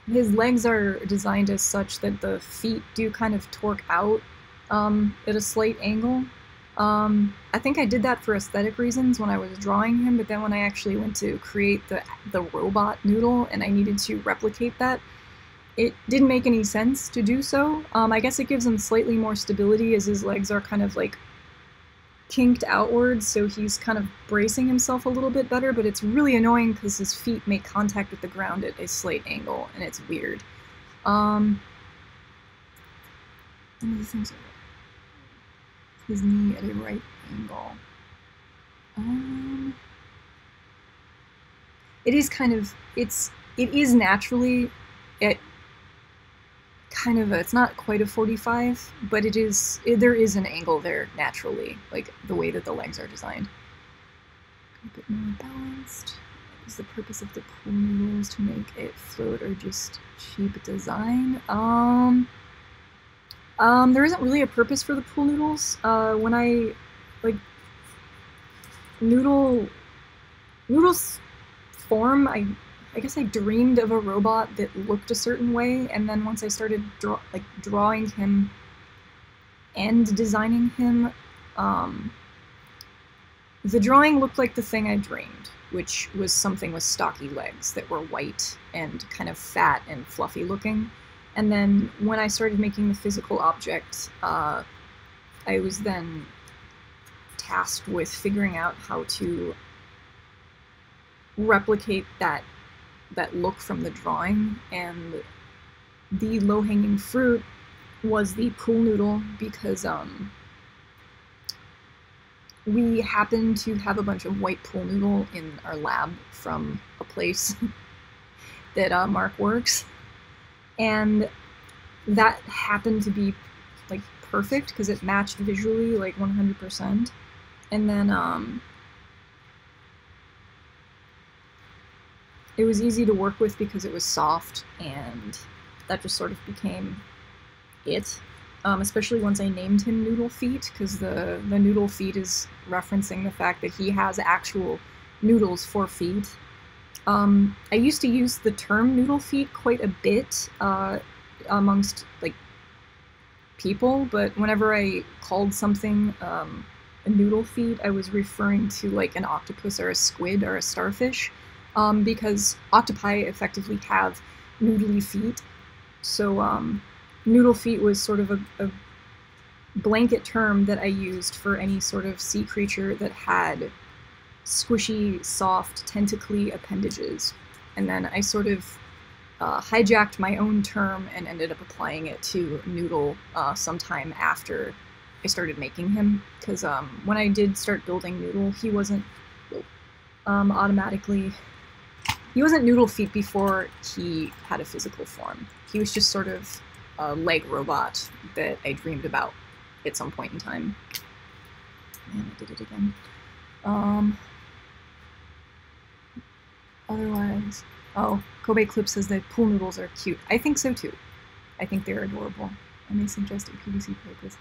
His legs are designed as such that the feet do kind of torque out at a slight angle. I think I did that for aesthetic reasons when I was drawing him, but then when I actually went to create the robot Noodle and I needed to replicate that, it didn't make any sense to do so. I guess it gives him slightly more stability as his legs are kind of like kinked outwards, so he's kind of bracing himself a little bit better, but it's really annoying because his feet make contact with the ground at a slight angle, and it's weird. His knee at a right angle. It is kind of, it is naturally at kind of it's not quite a 45, but there is an angle there naturally, like the way that the legs are designed. A bit more balanced. What is the purpose of the pool noodles, to make it float or just cheap design? There isn't really a purpose for the pool noodles. When I, like, Noodle's form, I guess I dreamed of a robot that looked a certain way, and then once I started drawing him and designing him, the drawing looked like the thing I dreamed, which was something with stocky legs that were white and kind of fat and fluffy looking. And then when I started making the physical object, I was then tasked with figuring out how to replicate that look from the drawing, and the low-hanging fruit was the pool noodle, because we happened to have a bunch of white pool noodle in our lab from a place that Mark works, and that happened to be like perfect because it matched visually like 100%. And then it was easy to work with because it was soft, and that just sort of became it. Especially once I named him Noodle Feet, because the Noodle Feet is referencing the fact that he has actual noodles for feet. I used to use the term Noodle Feet quite a bit amongst like people, but whenever I called something a Noodle Feet, I was referring to like an octopus or a squid or a starfish, because octopi effectively have noodly feet. So Noodle Feet was sort of a blanket term that I used for any sort of sea creature that had squishy, soft, tentacly appendages. And then I sort of hijacked my own term and ended up applying it to Noodle sometime after I started making him, because when I did start building Noodle, he wasn't he wasn't Noodle Feet before he had a physical form. He was just sort of a leg robot that I dreamed about at some point in time. And I did it again. Otherwise, oh, Kobe Clip says that pool noodles are cute. I think so too. I think they're adorable, and they suggest a PVC pipe with,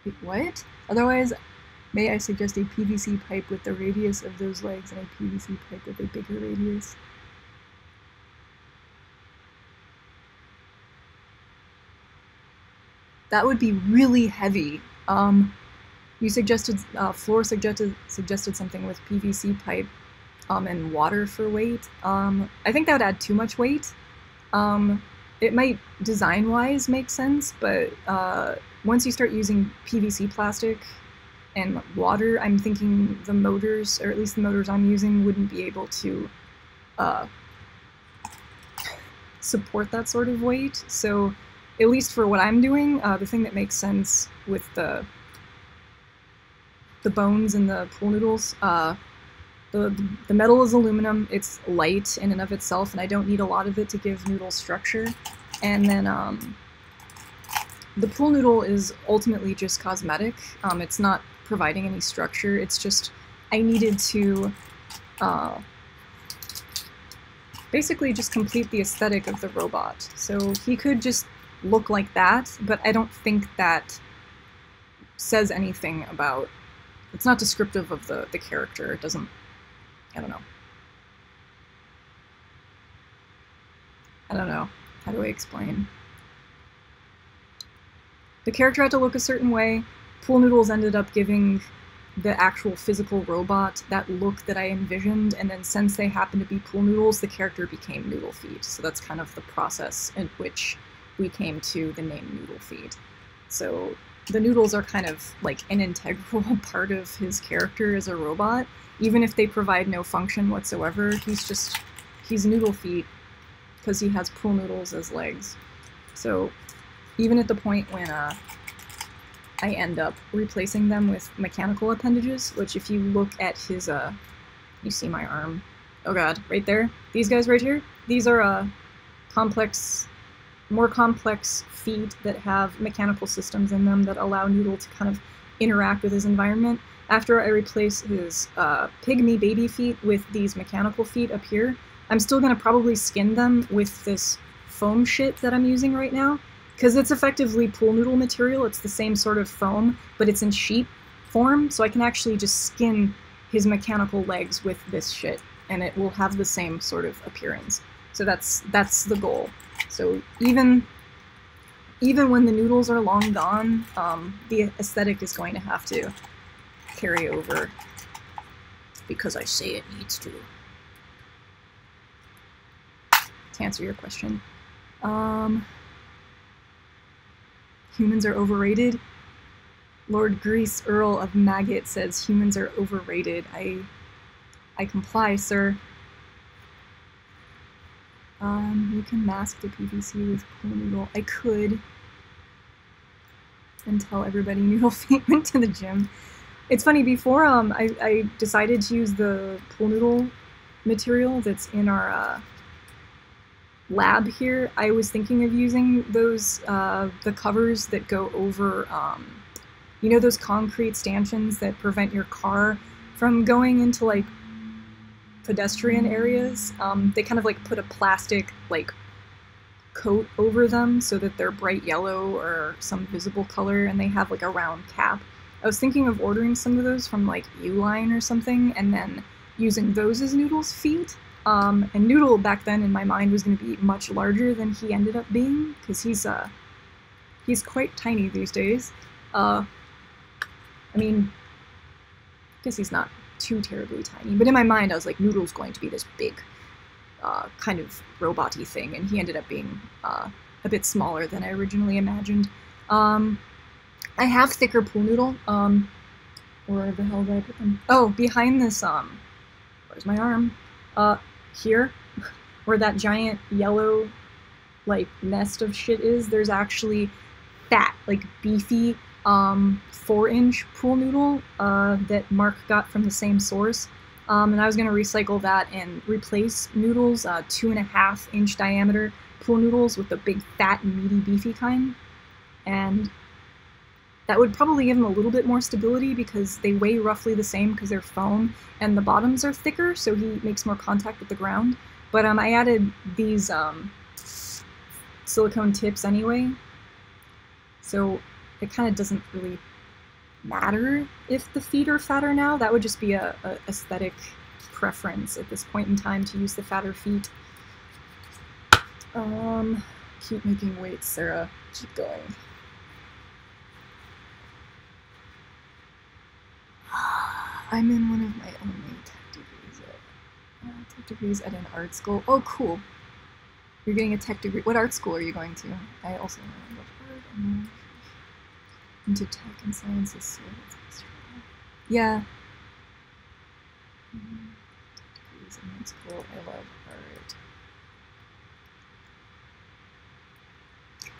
wait, what? Otherwise, may I suggest a PVC pipe with the radius of those legs and a PVC pipe with a bigger radius? That would be really heavy. You suggested, Floor suggested something with PVC pipe and water for weight. I think that would add too much weight. It might design-wise make sense, but once you start using PVC plastic and water, I'm thinking the motors, or at least the motors I'm using, wouldn't be able to support that sort of weight. So at least for what I'm doing, the thing that makes sense with the bones and the pool noodles, the metal is aluminum, it's light in and of itself, and I don't need a lot of it to give noodle structure. And then the pool noodle is ultimately just cosmetic. It's not providing any structure, it's just I needed to basically just complete the aesthetic of the robot. So he could just look like that, but I don't think that says anything about, it's not descriptive of the character. It doesn't, I don't know. How do I explain? The character had to look a certain way. Pool Noodles ended up giving the actual physical robot that look that I envisioned, and then since they happen to be Pool Noodles, the character became Noodle Feet. So that's kind of the process in which we came to the name Noodle Feet. So the noodles are kind of like an integral part of his character as a robot. Even if they provide no function whatsoever, he's Noodle Feet because he has pool noodles as legs. So even at the point when I end up replacing them with mechanical appendages, which if you look at his, you see my arm, oh god, right there, these guys right here, these are more complex feet that have mechanical systems in them that allow Noodle to kind of interact with his environment. After I replace his pygmy baby feet with these mechanical feet up here, I'm still going to probably skin them with this foam shit that I'm using right now, because it's effectively pool noodle material. It's the same sort of foam, but it's in sheet form, so I can actually just skin his mechanical legs with this shit, and it will have the same sort of appearance. So that's the goal. So even when the noodles are long gone, the aesthetic is going to have to carry over, because I say it needs to. To answer your question, humans are overrated. Lord Grease Earl of Maggot says humans are overrated. I comply, sir. You can mask the PVC with pool noodle. I could, until everybody Noodle Feet went to the gym. It's funny, before I decided to use the pool noodle material that's in our lab here, I was thinking of using those, the covers that go over, you know, those concrete stanchions that prevent your car from going into, like, pedestrian areas. They kind of, like, put a plastic, like, coat over them so that they're bright yellow or some visible color, and they have, like, a round cap. I was thinking of ordering some of those from, like, Uline or something, and then using those as Noodle's feet. And Noodle back then in my mind was going to be much larger than he ended up being, because he's quite tiny these days. I mean, I guess he's not too terribly tiny, but in my mind I was like, Noodle's going to be this big, kind of robot-y thing, and he ended up being a bit smaller than I originally imagined. I have thicker pool noodle, where the hell did I put them? Oh, behind this, where's my arm? Here, where that giant yellow, like, nest of shit is, there's actually fat, like, beefy, 4-inch pool noodle, that Mark got from the same source. And I was going to recycle that and replace Noodle's 2.5-inch diameter pool noodles with the big, fat, meaty, beefy kind. And That would probably give them a little bit more stability because they weigh roughly the same because they're foam, and the bottoms are thicker, so he makes more contact with the ground. But I added these silicone tips anyway, so it kind of doesn't really matter if the feet are fatter now. That would just be a aesthetic preference at this point in time to use the fatter feet. Keep making weights, Sarah. Keep going. I'm in one of my only tech degrees at an art school. Oh, cool. You're getting a tech degree. What art school are you going to? I also love art and into tech and sciences. So yeah. Degrees in art school. I love art.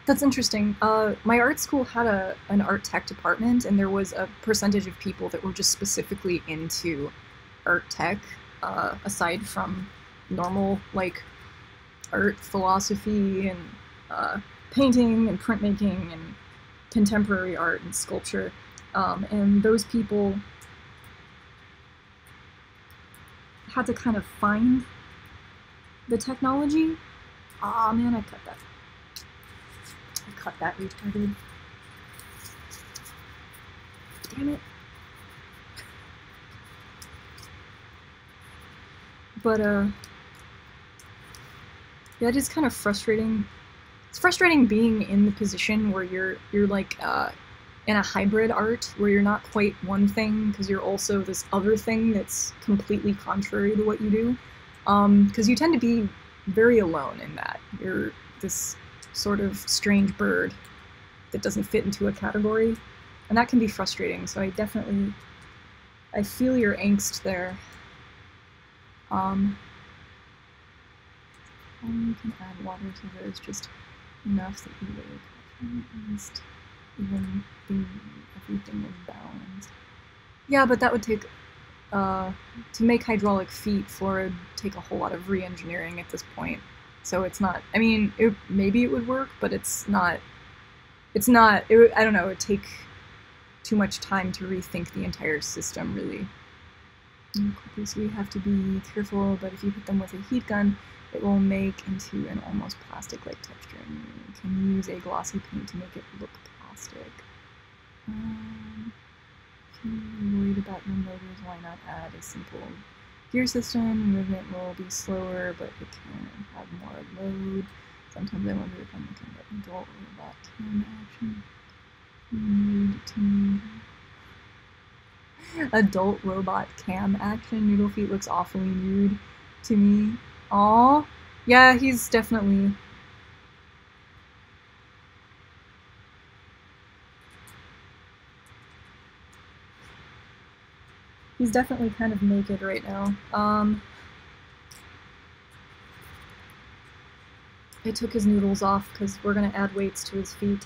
That's interesting. My art school had an art tech department, and there was a percentage of people that were just specifically into art tech, aside from normal, like, art philosophy and painting and printmaking and contemporary art and sculpture. And those people had to kind of find the technology. Aw, man, I cut that. Cut that, retarded. Damn it. But, yeah, it is kind of frustrating. It's frustrating being in the position where you're like, in a hybrid art, where you're not quite one thing, because you're also this other thing that's completely contrary to what you do. Because you tend to be very alone in that. You're this sort of strange bird that doesn't fit into a category, and that can be frustrating. So I feel your angst there. You can add water to those just enough that you will at least even be everything in balance. Yeah, but that would take to make hydraulic feet, Flora would take a whole lot of re-engineering at this point. So it's not, I mean, maybe it would work, but it's not, I don't know, it would take too much time to rethink the entire system, really. So we have to be careful, but if you hit them with a heat gun, it will make into an almost plastic-like texture, and you can use a glossy paint to make it look plastic. If you're worried about your motors, why not add a simple gear system? Movement will be slower, but it can have more load. Sometimes I wonder if I'm looking at adult robot cam action. Nude to me. Adult robot cam action. Noodle Feet looks awfully nude to me. Aww. Yeah, he's definitely... He's definitely kind of naked right now. I took his noodles off because we're gonna add weights to his feet.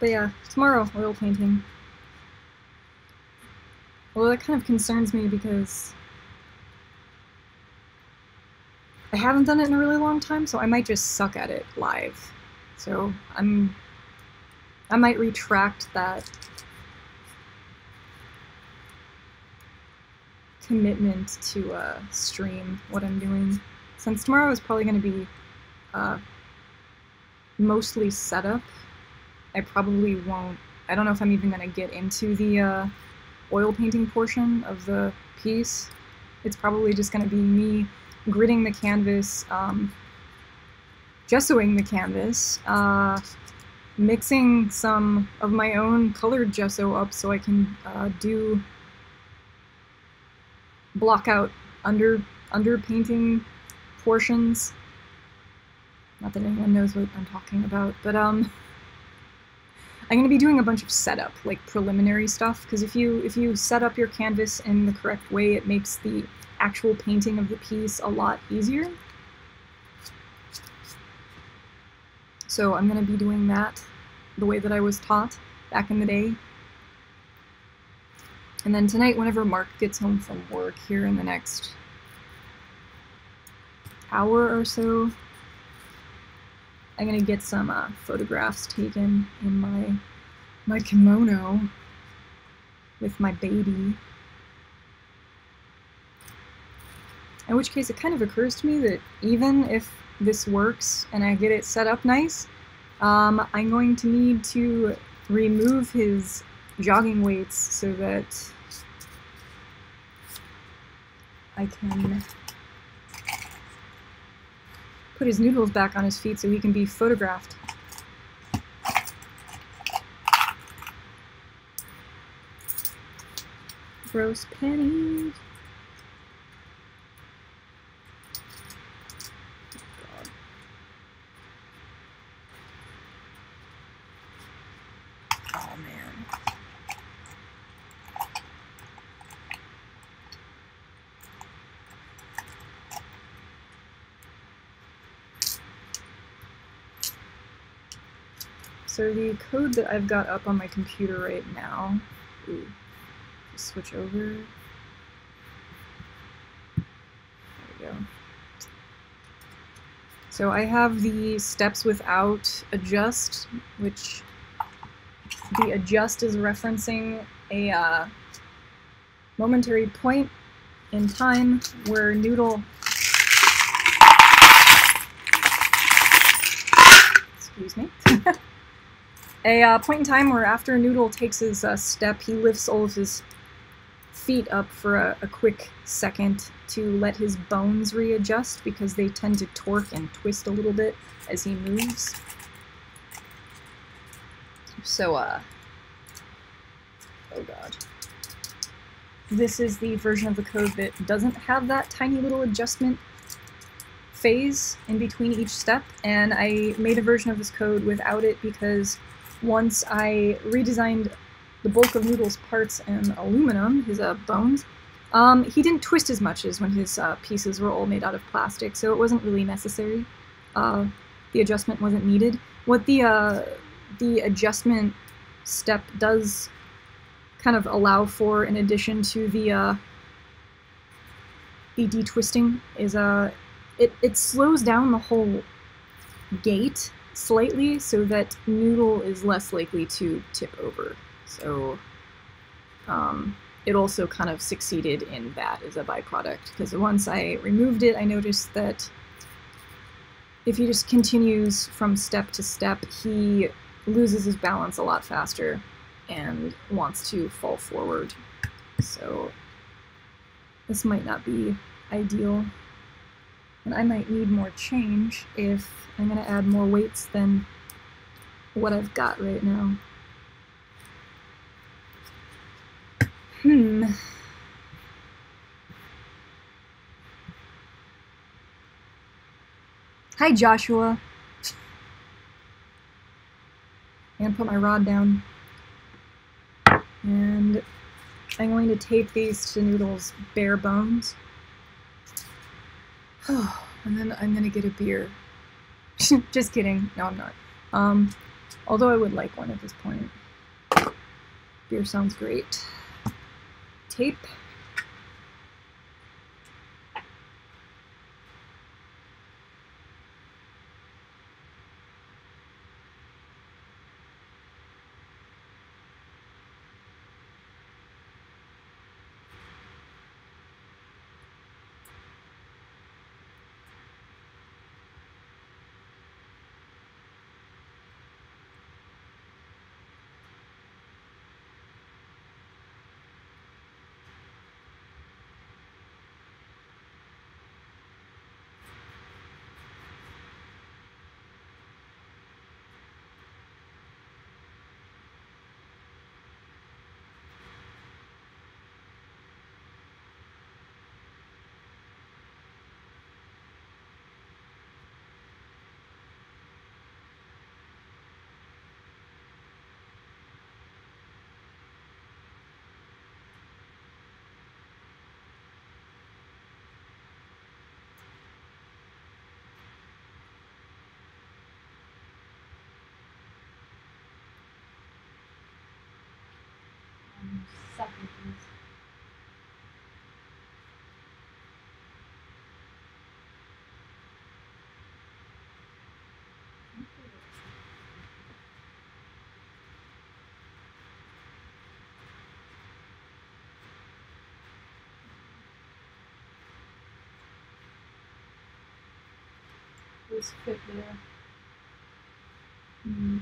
But yeah, tomorrow, oil painting. Well, that kind of concerns me because I haven't done it in a really long time, so I might just suck at it live. So I might retract that commitment to stream what I'm doing. Since tomorrow is probably going to be mostly setup, I probably won't, I don't know if I'm even going to get into the oil painting portion of the piece. It's probably just going to be me gridding the canvas, gessoing the canvas, mixing some of my own colored gesso up so I can block out under painting portions. Not that anyone knows what I'm talking about, but I'm going to be doing a bunch of setup, like preliminary stuff, because if you set up your canvas in the correct way, it makes the actual painting of the piece a lot easier. So I'm going to be doing that the way that I was taught back in the day. And then tonight, whenever Mark gets home from work here in the next hour or so, I'm gonna get some photographs taken in my kimono with my baby. In which case, it kind of occurs to me that even if this works and I get it set up nice, I'm going to need to remove his jogging weights so that I can put his noodles back on his feet so he can be photographed. Gross pennies. God. Oh man. So the code that I've got up on my computer right now, ooh, just switch over. There we go. So I have the steps without adjust, which the adjust is referencing a momentary point in time where Noodle, excuse me, a point in time where after Noodle takes his step, he lifts all of his feet up for a quick second to let his bones readjust because they tend to torque and twist a little bit as he moves. So, oh god. This is the version of the code that doesn't have that tiny little adjustment phase in between each step, and I made a version of this code without it because once I redesigned the bulk of Noodle's parts in aluminum, his bones, he didn't twist as much as when his pieces were all made out of plastic, so it wasn't really necessary. The adjustment wasn't needed. What the adjustment step does kind of allow for, in addition to the detwisting, is it slows down the whole gait slightly so that Noodle is less likely to tip over. So it also kind of succeeded in that as a byproduct, because once I removed it, I noticed that if he just continues from step to step, he loses his balance a lot faster and wants to fall forward. So this might not be ideal. And I might need more change if I'm going to add more weights than what I've got right now. Hi, Joshua. I'm going to put my rod down. And I'm going to tape these to Noodle's bare bones. And then I'm gonna get a beer. Just kidding. No, I'm not. Although I would like one at this point. Beer sounds great. Tape. Second, please. Those fit there. Mm.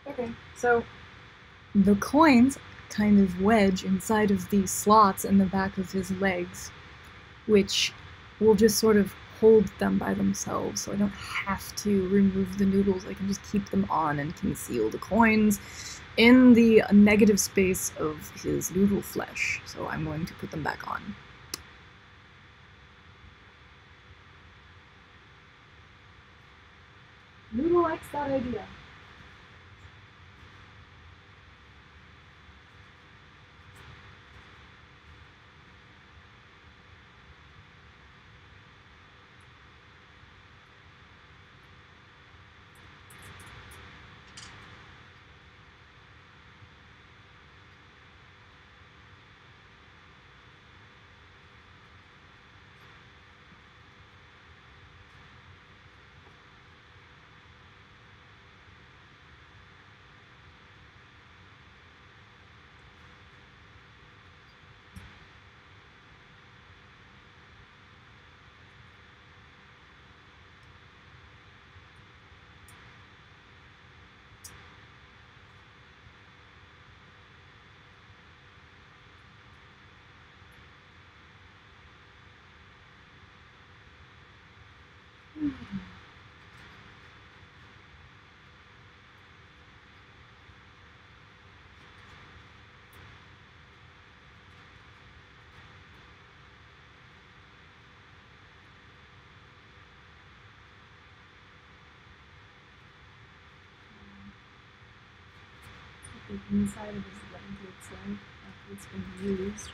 Okay, so the coins kind of wedge inside of these slots in the back of his legs, which will just sort of hold them by themselves, so I don't have to remove the noodles. I can just keep them on and conceal the coins in the negative space of his noodle flesh. So I'm going to put them back on. Noodle likes that idea. The inside of his leg looks like after it's been used.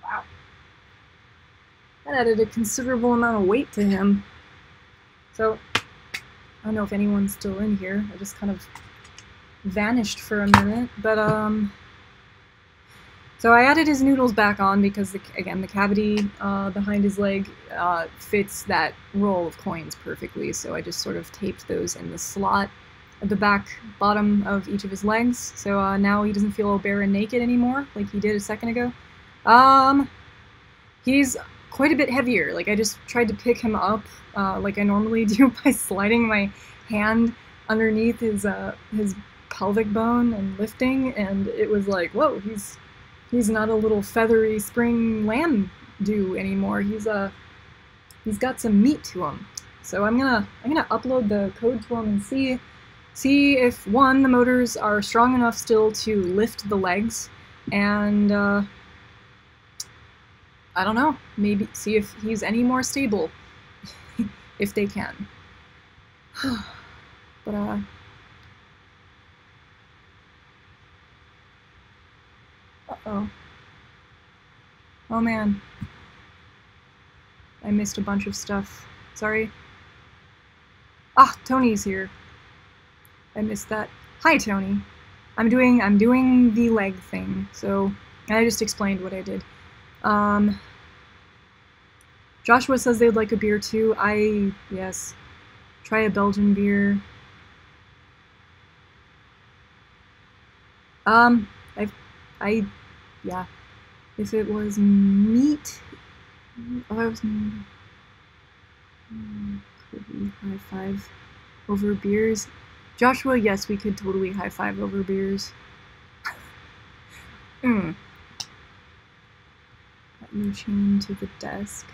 Wow. That added a considerable amount of weight to him. So, I don't know if anyone's still in here. I just kind of vanished for a minute, but so I added his noodles back on because, again, the cavity behind his leg fits that roll of coins perfectly, so I just sort of taped those in the slot at the back bottom of each of his legs, so now he doesn't feel all bare and naked anymore, like he did a second ago. He's quite a bit heavier. Like, I just tried to pick him up like I normally do by sliding my hand underneath his pelvic bone and lifting, and it was like, whoa, he's not a little feathery spring lamb dew anymore. He's got some meat to him. So I'm gonna upload the code to him and see if, one, the motors are strong enough still to lift the legs, and I don't know, maybe see if he's any more stable, if they can. But uh-oh. Oh man. I missed a bunch of stuff. Sorry. Ah, Tony's here. I missed that. Hi, Tony. I'm doing the leg thing, so I just explained what I did. Joshua says they'd like a beer too. Yes. Try a Belgian beer. Yeah. If it was meat, could we high five over beers? Joshua, yes, we could totally high five over beers. Got you chained to the desk.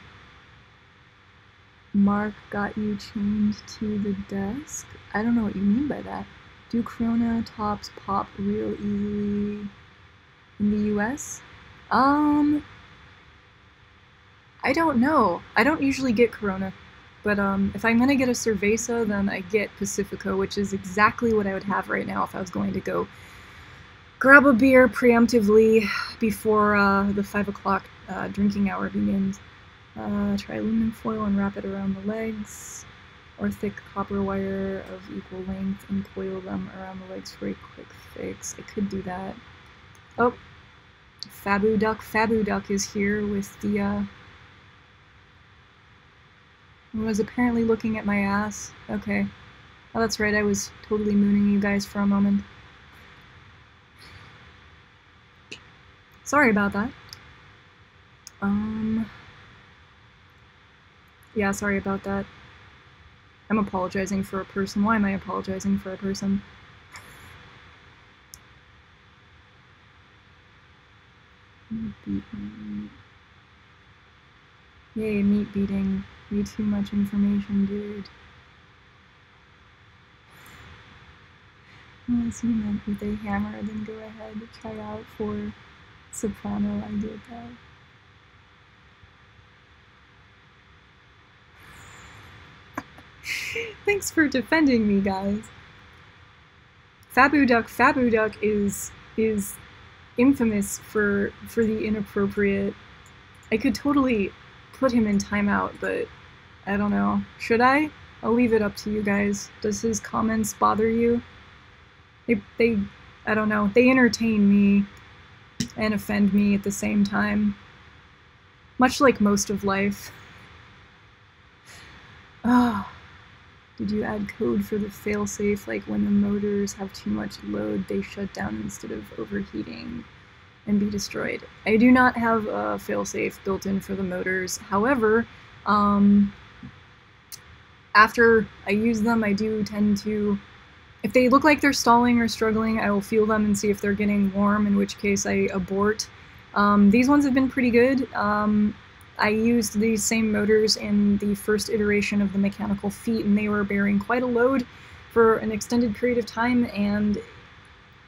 Mark got you chained to the desk? I don't know what you mean by that. Do Corona tops pop real easily in the US? I don't know. I don't usually get Corona, but if I'm gonna get a Cerveza, then I get Pacifico, which is exactly what I would have right now if I was going to go grab a beer preemptively before the 5 o'clock drinking hour begins. Try aluminum foil and wrap it around the legs, or thick copper wire of equal length and coil them around the legs for a quick fix. I could do that. Oh, Fabu Duck is here with the, was apparently looking at my ass. Okay. Oh, that's right, I was totally mooning you guys for a moment. Sorry about that. Yeah, sorry about that. I'm apologizing for a person. Why am I apologizing for a person? Yay, meat beating. Way too much information, dude. Unless you meant with a hammer, then go ahead and try out for soprano. I did that. Thanks for defending me, guys. Fabu Duck is infamous for the inappropriate. I could totally put him in timeout, but I don't know. Should I? I'll leave it up to you guys. Does his comments bother you? They I don't know. They entertain me and offend me at the same time. Much like most of life. Ah. Did you add code for the failsafe, like when the motors have too much load, they shut down instead of overheating and be destroyed? I do not have a failsafe built in for the motors. However, after I use them, I do tend to, if they look like they're stalling or struggling, I will feel them and see if they're getting warm, in which case I abort. These ones have been pretty good. I used these same motors in the first iteration of the mechanical feet, and they were bearing quite a load for an extended period of time, and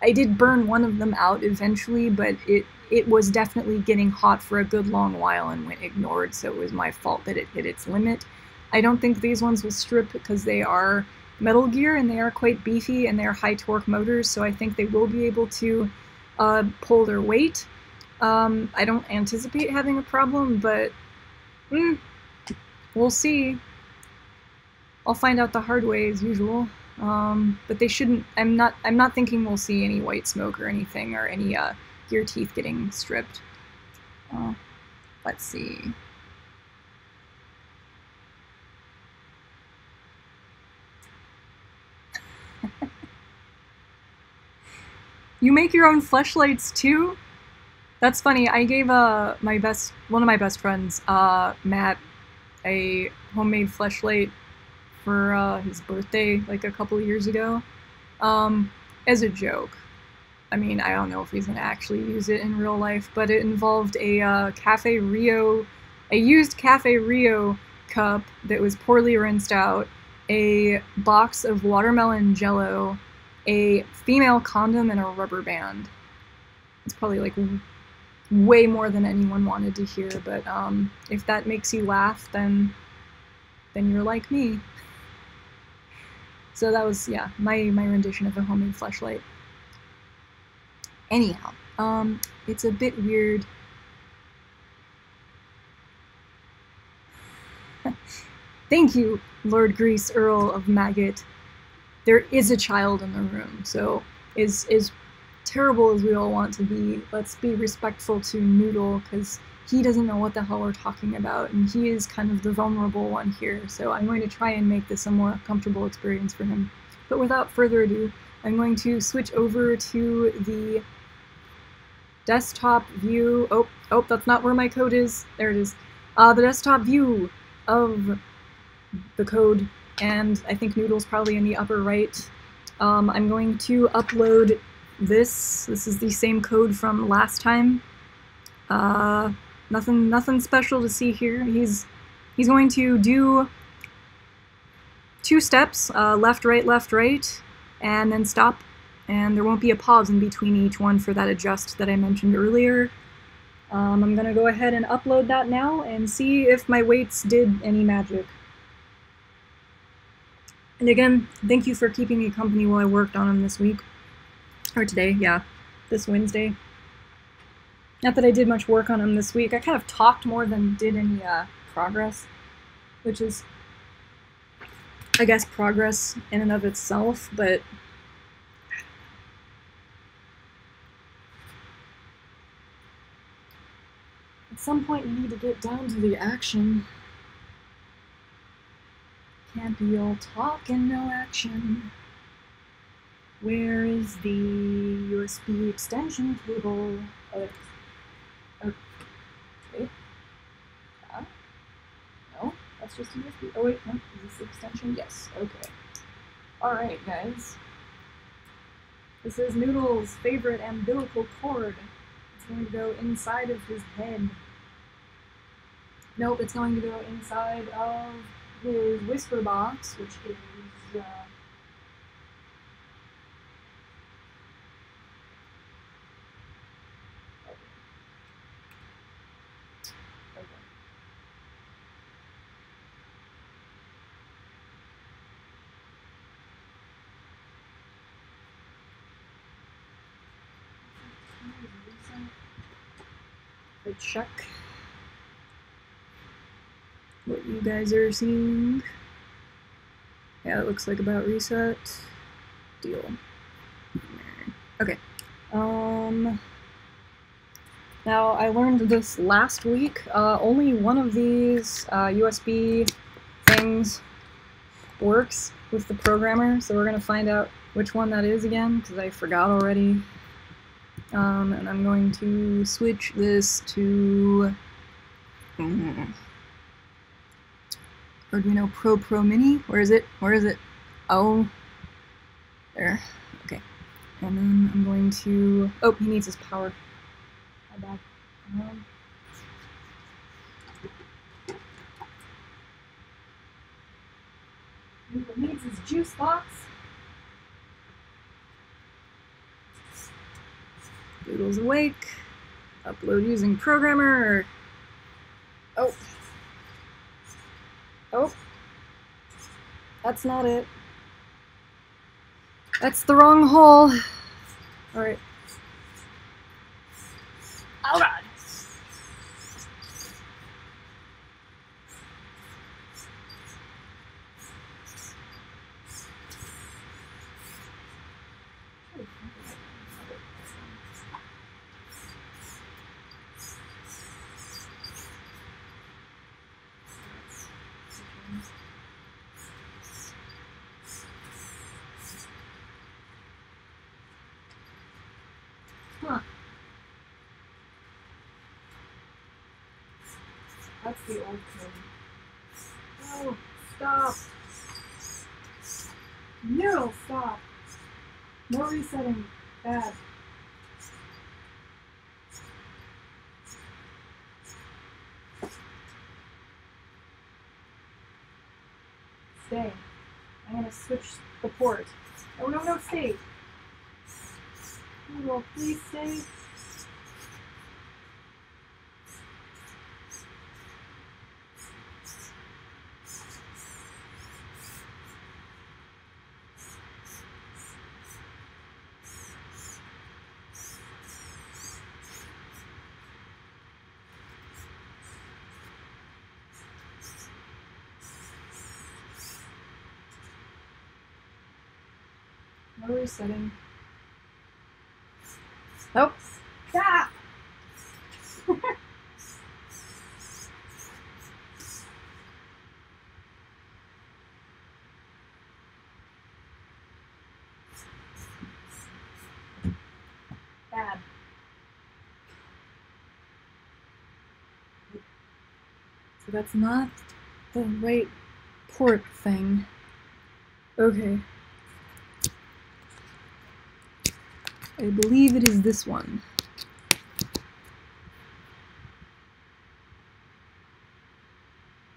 I did burn one of them out eventually, but it was definitely getting hot for a good long while and went ignored, so it was my fault that it hit its limit. I don't think these ones will strip because they are Metal Gear and they are quite beefy and they are high torque motors, so I think they will be able to pull their weight. I don't anticipate having a problem, but we'll see. I'll find out the hard way as usual. But they shouldn't. I'm not thinking we'll see any white smoke or anything, or any gear teeth getting stripped. Let's see. You make your own fleshlights too? That's funny. I gave one of my best friends, Matt, a homemade fleshlight for his birthday like a couple of years ago, as a joke. I mean, I don't know if he's gonna actually use it in real life, but it involved a used Cafe Rio cup that was poorly rinsed out, a box of watermelon jello, a female condom, and a rubber band. It's probably like way more than anyone wanted to hear, but if that makes you laugh, then you're like me. So that was, yeah, my rendition of a homemade fleshlight. Anyhow, it's a bit weird. Thank you, Lord Grease, Earl of Maggot. There is a child in the room, so as terrible as we all want to be, let's be respectful to Noodle, because he doesn't know what the hell we're talking about, and he is kind of the vulnerable one here, so I'm going to try and make this a more comfortable experience for him. But without further ado, I'm going to switch over to the desktop view. Oh, that's not where my code is. There it is. The desktop view of the code, and I think Noodle's probably in the upper right. I'm going to upload this. This is the same code from last time. Nothing special to see here. He's going to do 2 steps, left, right, and then stop. And there won't be a pause in between each one for that adjust that I mentioned earlier. I'm gonna go ahead and upload that now and see if my weights did any magic. And again, thank you for keeping me company while I worked on them this week. Or today, yeah, this Wednesday. Not that I did much work on them this week. I kind of talked more than did any progress, which is, I guess, progress in and of itself, but at some point you need to get down to the action. Can't be all talk and no action. Where is the USB extension cable? Okay. No, that's just a USB. Oh wait, no, is this the extension? Yes, okay. Alright, guys. This is Noodle's favorite umbilical cord. It's going to go inside of his head. Nope, it's going to go inside of his whisper box, which is check what you guys are seeing. Yeah, it looks like about reset. Deal. Okay. Now I learned this last week. Only one of these USB things works with the programmer, so we're gonna find out which one that is again, because I forgot already. And I'm going to switch this to Arduino Pro Mini. Where is it? Where is it? Oh, there. Okay. And then I'm going to. Oh, he needs his power. My bad. Who needs his juice box? Doodle's awake. Upload using programmer. Oh. Oh. That's not it. That's the wrong hole. Alright. Oh god. Huh. That's the old code. Oh, stop. No, stop. No resetting. Bad. Stay. I'm gonna switch the port. Oh, no, no, stay. Well, please stay. No resetting. Nope. Stop! Bad. So that's not the right port thing. Okay. I believe it is this one.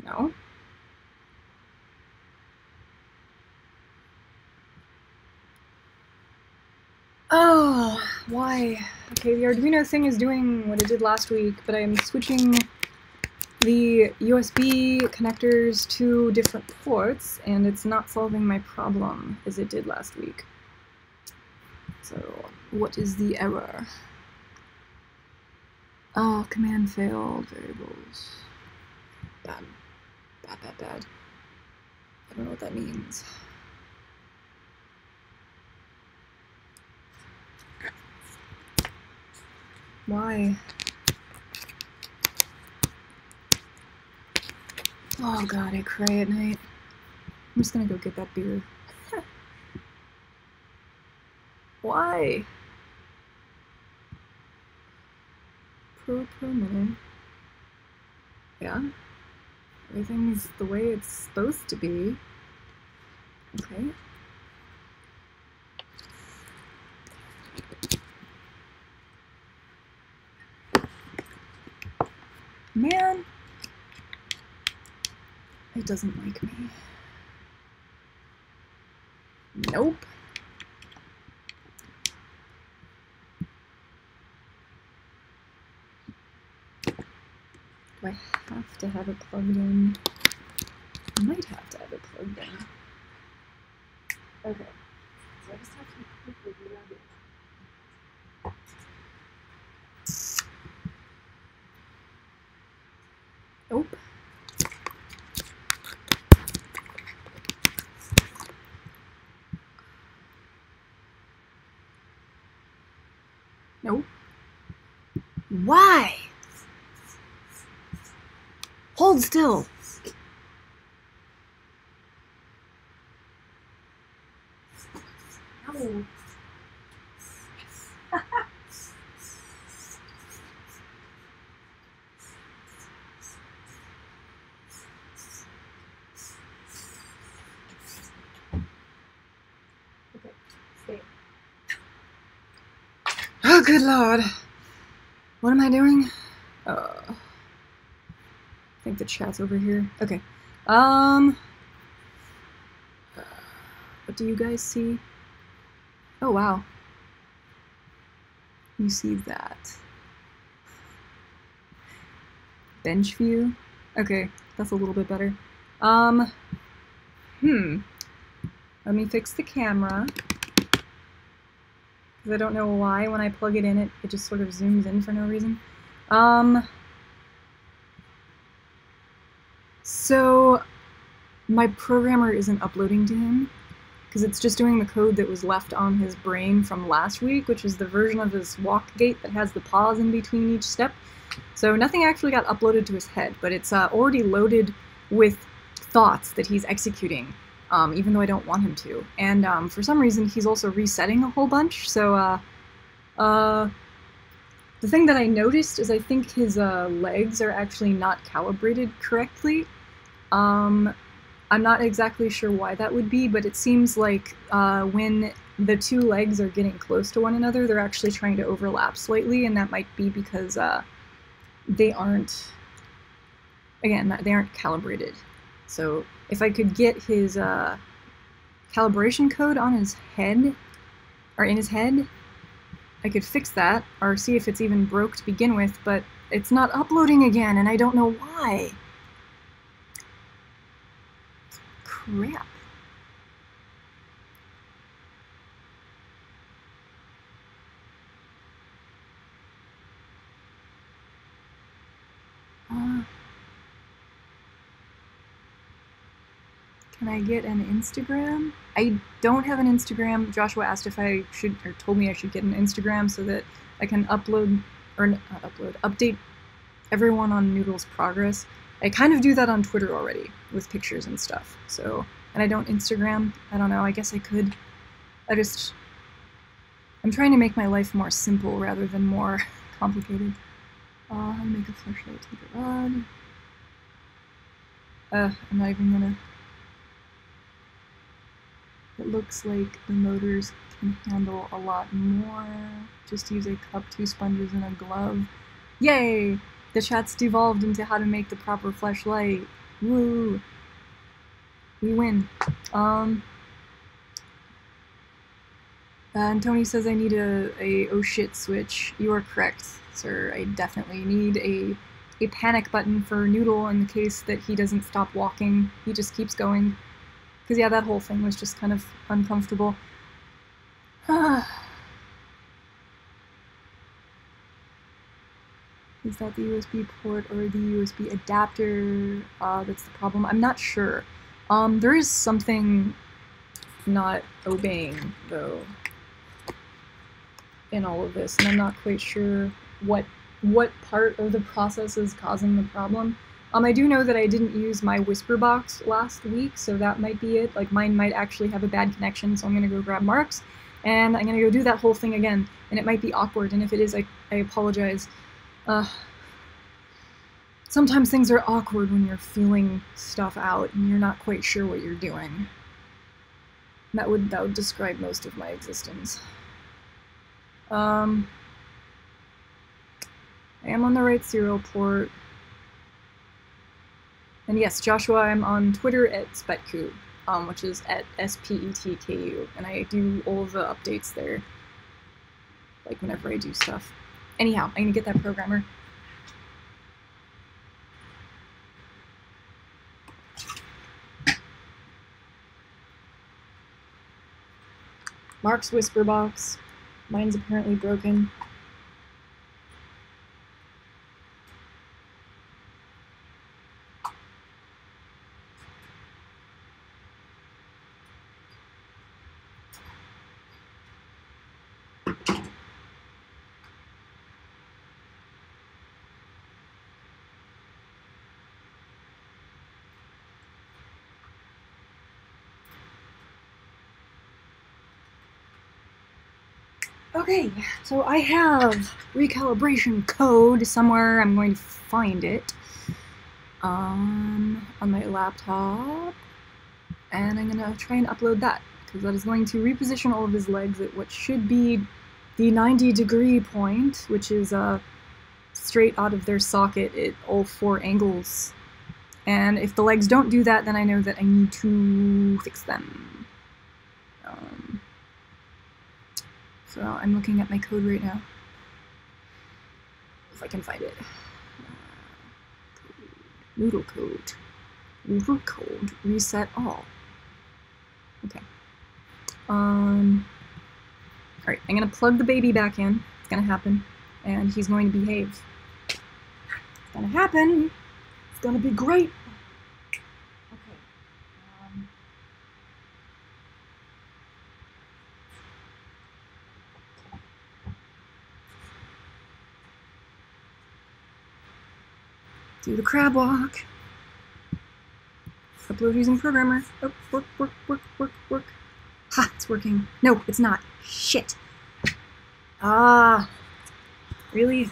No? Oh, why? Okay, the Arduino thing is doing what it did last week, but I'm switching the USB connectors to different ports, and it's not solving my problem as it did last week. So, what is the error? Oh, command failed, variables. Bad. Bad, bad, bad. I don't know what that means. Why? Oh god, I cry at night. I'm just gonna go get that beer. Why? Per minute. Yeah. Everything's the way it's supposed to be. Okay. Man! It doesn't like me. Nope. Do I have to have it plugged in? I might have to have it plugged in. Okay. So I just have to quickly grab it. Nope. Nope. Why? Hold still. No. Okay, stay. Oh, good lord. What am I doing? I think the chat's over here. Okay. What do you guys see? Oh wow. You see that. Bench view? Okay, that's a little bit better. Let me fix the camera. Because I don't know why when I plug it in, it just sort of zooms in for no reason. So my programmer isn't uploading to him, because it's just doing the code that was left on his brain from last week, which is the version of his walk gait that has the pause in between each step. So nothing actually got uploaded to his head, but it's already loaded with thoughts that he's executing, even though I don't want him to. And for some reason, he's also resetting a whole bunch. So the thing that I noticed is I think his legs are actually not calibrated correctly. I'm not exactly sure why that would be, but it seems like when the two legs are getting close to one another, they're actually trying to overlap slightly, and that might be because they aren't, again, they aren't calibrated. So if I could get his calibration code on his head, or in his head, I could fix that, or see if it's even broke to begin with, but it's not uploading again, and I don't know why. Crap. Can I get an Instagram? I don't have an Instagram. Joshua asked if I should, or told me I should get an Instagram so that I can upload, or not upload, update everyone on Noodle's progress. I kind of do that on Twitter already, with pictures and stuff, so, and I don't Instagram. I don't know, I guess I could. I'm trying to make my life more simple rather than more complicated. How to make a flashlight, take a rod. I'm not even gonna... It looks like the motors can handle a lot more. Just use a cup, 2 sponges, and a glove. Yay! The chat's devolved into how to make the proper flashlight. Woo! We win. And Tony says I need a oh shit switch. You are correct, sir. I definitely need a panic button for Noodle in the case that he doesn't stop walking. He just keeps going. Because, yeah, that whole thing was just kind of uncomfortable. Is that the USB port or the USB adapter that's the problem? I'm not sure. There is something not obeying, though, in all of this, and I'm not quite sure what part of the process is causing the problem. I do know that I didn't use my whisper box last week, so that might be it. Like, mine might actually have a bad connection, so I'm gonna go grab Mark's, and I'm gonna go do that whole thing again, and it might be awkward, and if it is, I apologize. Sometimes things are awkward when you're feeling stuff out, and you're not quite sure what you're doing. That would describe most of my existence. I am on the right serial port. And yes, Joshua, I'm on Twitter at Spetku, which is at SPETKU, and I do all of the updates there, like whenever I do stuff. Anyhow, I'm gonna get that programmer. Mark's whisper box. Mine's apparently broken. Okay, so I have recalibration code somewhere. I'm going to find it on my laptop, and I'm going to try and upload that, because that is going to reposition all of his legs at what should be the 90-degree point, which is straight out of their socket at all 4 angles. And if the legs don't do that, then I know that I need to fix them. So I'm looking at my code right now. If I can find it. Noodle code. Noodle code. Reset all. Okay. Alright, I'm gonna plug the baby back in. It's gonna happen. And he's going to behave. It's gonna happen. It's gonna be great. Okay. Do the crab walk. Upload using programmer. Oh, work, work, work, work, work. Ha, it's working. No, it's not. Shit. Ah. Really?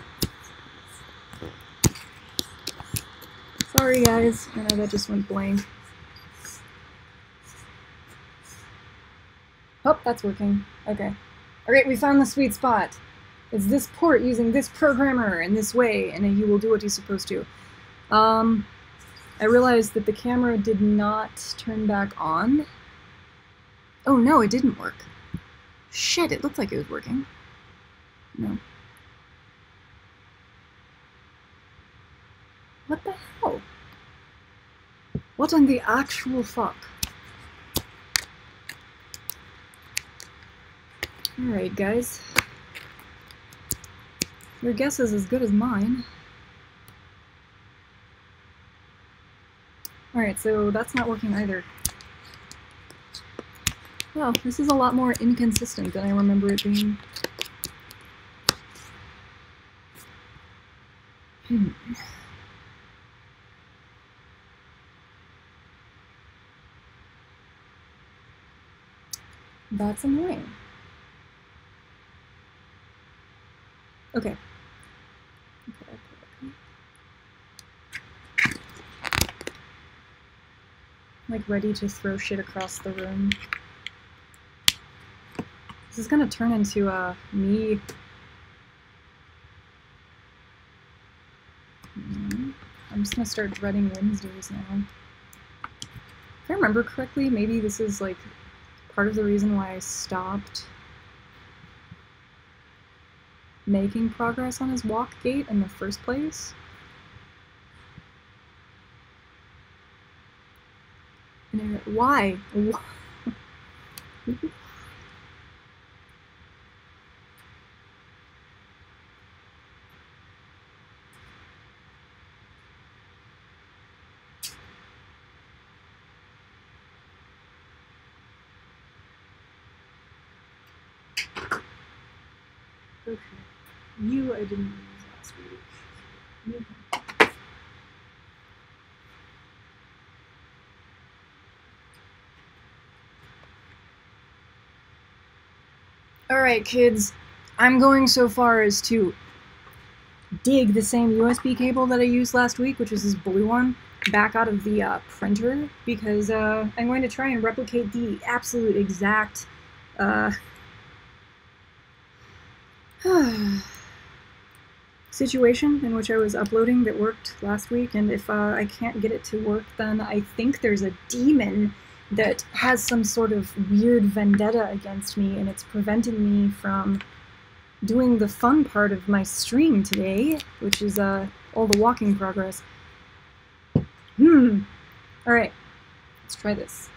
Sorry, guys. I know that just went blank. Oh, that's working. Okay. Alright, we found the sweet spot. It's this port using this programmer in this way, and then you will do what he's supposed to. I realized that the camera did not turn back on. Oh no, it didn't work. Shit, it looked like it was working. No. What the hell? What in the actual fuck? Alright, guys. Your guess is as good as mine. Alright, so that's not working either. Well, this is a lot more inconsistent than I remember it being. That's annoying. Okay. Like, ready to throw shit across the room. This is gonna turn into, me... I'm just gonna start dreading Wednesdays now. If I remember correctly, maybe this is, like, part of the reason why I stopped making progress on his walk gait in the first place. And why? Okay. You I didn't use last week. You. Alright, kids. I'm going so far as to dig the same USB cable that I used last week, which is this blue one, back out of the printer, because I'm going to try and replicate the absolute exact situation in which I was uploading that worked last week, and if I can't get it to work, then I think there's a demon that has some sort of weird vendetta against me, and it's preventing me from doing the fun part of my stream today, which is all the walking progress. Alright, let's try this.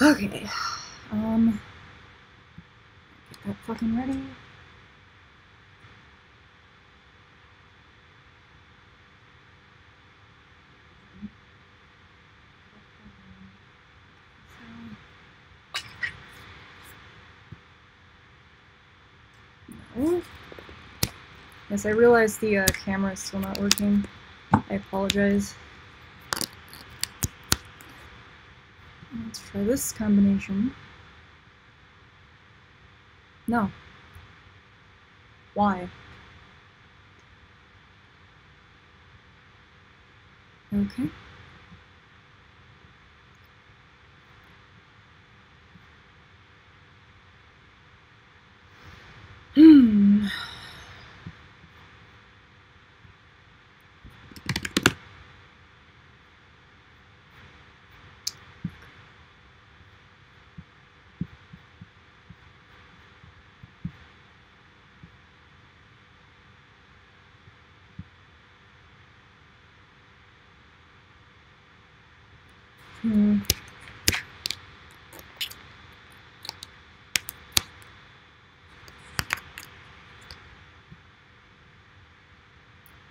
Okay, get that fucking ready. No. Yes, I realize the camera is still not working. I apologize. Let's try this combination. No. Why? Okay.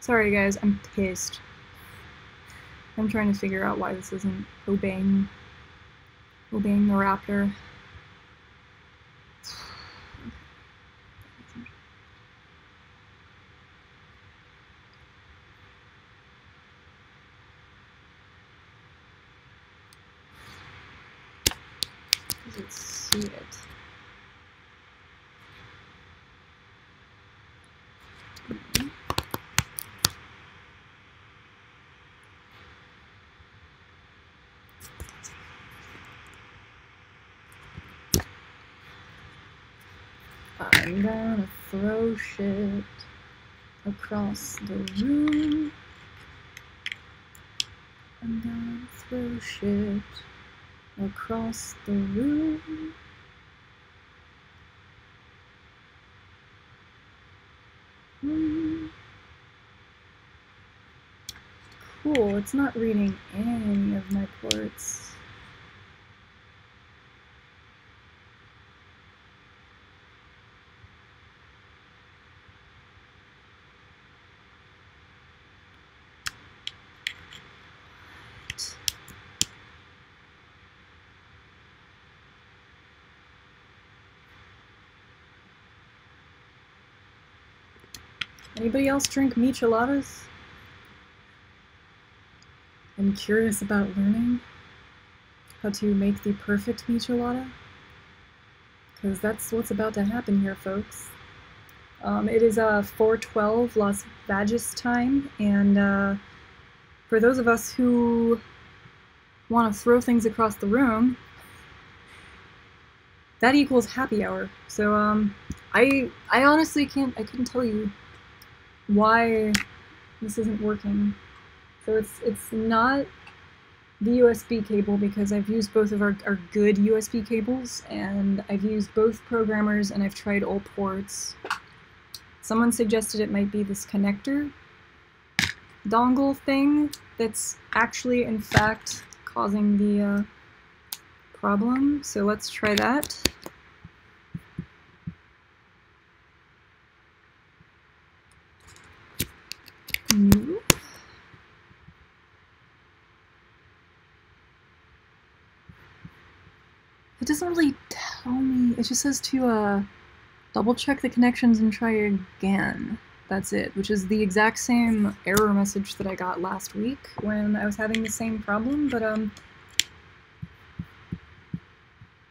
Sorry guys, I'm pissed. I'm trying to figure out why this isn't obeying the raptor. Does it see it? I'm gonna throw shit across the room. I'm gonna throw shit across the room. Cool, it's not reading any of my ports. Anybody else drink micheladas? I'm curious about learning how to make the perfect michelada, because that's what's about to happen here, folks. It is 4:12 Las Vegas time, and for those of us who want to throw things across the room, that equals happy hour. So I honestly couldn't tell you why this isn't working. So it's not the USB cable, because I've used both of our good USB cables, and I've used both programmers, and I've tried all ports. Someone suggested it might be this connector dongle thing that's actually, in fact, causing the problem. So let's try that. It doesn't really tell me. It just says to double check the connections and try again. That's it, which is the exact same error message that I got last week when I was having the same problem, but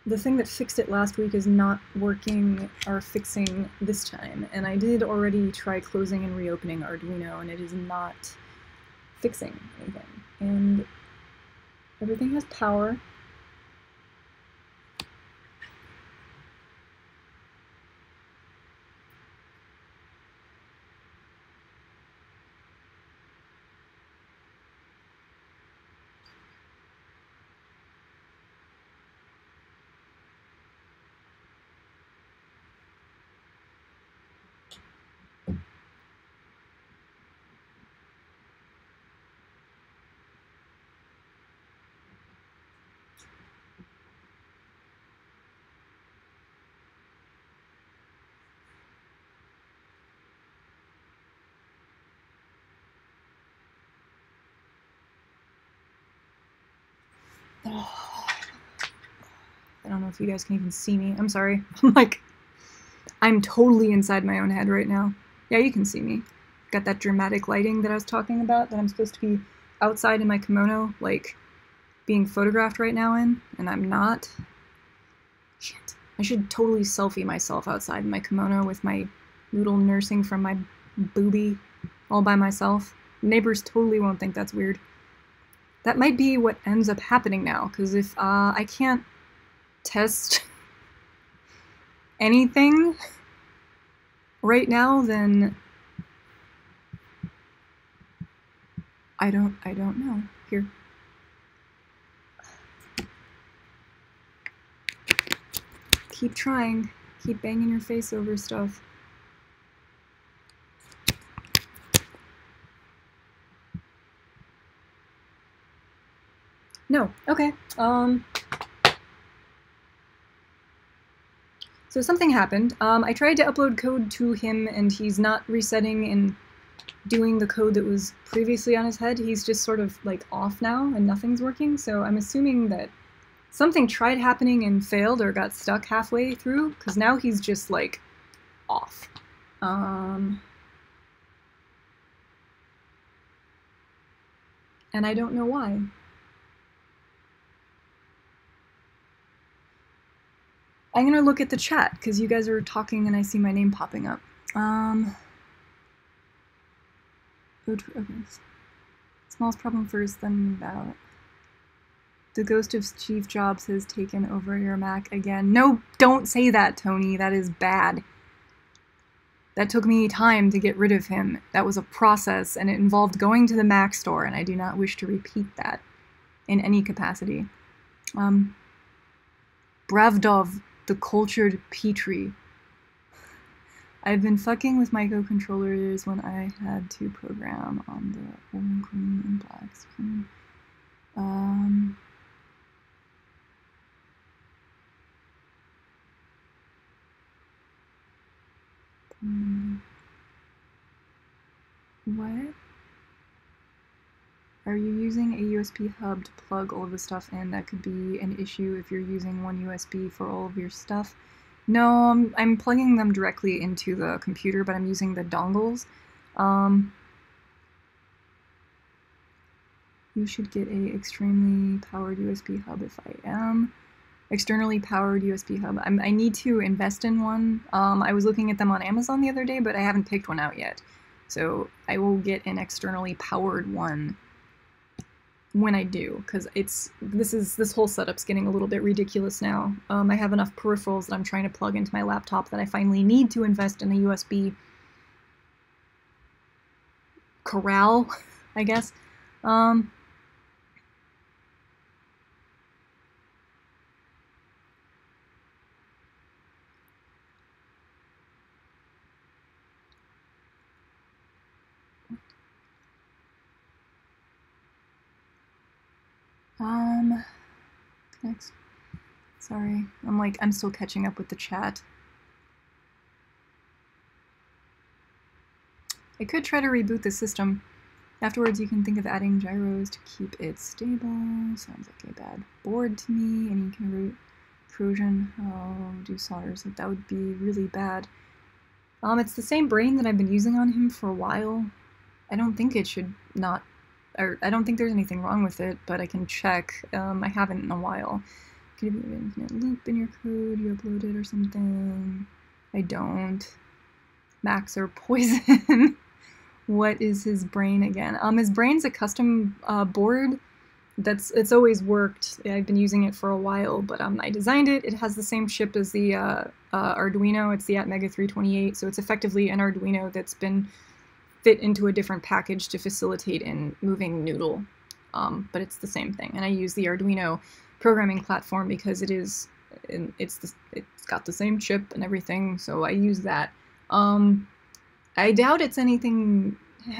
the thing that fixed it last week is not working or fixing this time, and I did already try closing and reopening Arduino, and it is not fixing anything. And everything has power. Oh, I don't know if you guys can even see me. I'm sorry. I'm totally inside my own head right now. Yeah, you can see me. Got that dramatic lighting that I was talking about, that I'm supposed to be outside in my kimono, like, being photographed right now in, and I'm not. Shit. I should totally selfie myself outside in my kimono with my noodle nursing from my boobie all by myself. Neighbors totally won't think that's weird. That might be what ends up happening now, because if I can't test anything right now, then I don't know. Here. Keep trying. Keep banging your face over stuff. No. Okay. So something happened. I tried to upload code to him, and he's not resetting and doing the code that was previously on his head. He's just sort of like off now, and nothing's working. So I'm assuming that something tried happening and failed or got stuck halfway through, because now he's just like off. And I don't know why. I'm gonna look at the chat, because you guys are talking and I see my name popping up. Okay. Smallest problem first, then move out. The ghost of Steve Jobs has taken over your Mac again. No, don't say that, Tony. That is bad. That took me time to get rid of him. That was a process, and it involved going to the Mac store, and I do not wish to repeat that in any capacity. Bravdov, the cultured Petri. I've been fucking with microcontrollers when I had to program on the old green and black screen. What? Are you using a USB hub to plug all of the stuff in? That could be an issue if you're using one USB for all of your stuff. No, I'm plugging them directly into the computer, but I'm using the dongles. You should get a extremely powered USB hub if I am. Externally powered USB hub. I need to invest in one. I was looking at them on Amazon the other day, but I haven't picked one out yet. So I will get an externally powered one when I do, because this whole setup's getting a little bit ridiculous now. I have enough peripherals that I'm trying to plug into my laptop that I finally need to invest in a USB corral, I guess. Next. Sorry, I'm still catching up with the chat. I could try to reboot the system. Afterwards, you can think of adding gyros to keep it stable. Sounds like a bad board to me. And you can root corrosion. Do solders. Like, that would be really bad. It's the same brain that I've been using on him for a while. I don't think it should not, or I don't think there's anything wrong with it, but I can check. I haven't in a while. Could you have an infinite loop in your code you uploaded or something? I don't. Macs are poison. What is his brain again? His brain's a custom board. It's always worked. I've been using it for a while, but I designed it. It has the same chip as the Arduino. It's the Atmega 328, so it's effectively an Arduino that's been fit into a different package to facilitate in moving Noodle. But it's the same thing. And I use the Arduino programming platform because it's got the same chip and everything, so I use that. I doubt it's anything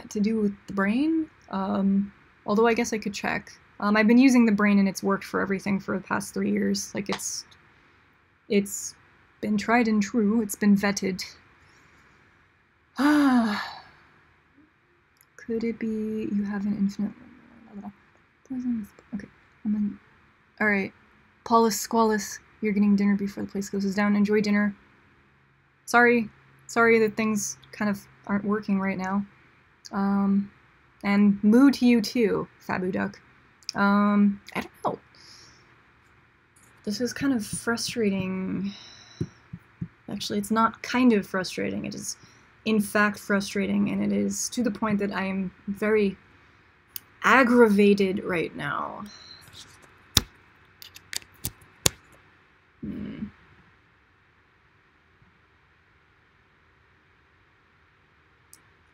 to do with the brain, although I guess I could check. I've been using the brain and it's worked for everything for the past 3 years. Like, it's been tried and true. It's been vetted. Could it be you have an infinite... Okay. Alright. Paulus Squalus, you're getting dinner before the place goes down. Enjoy dinner. Sorry that things kind of aren't working right now. And moo to you too, Fabu Duck. I don't know. This is kind of frustrating. Actually, it's not kind of frustrating. It is, in fact, frustrating, and it is to the point that I am very aggravated right now.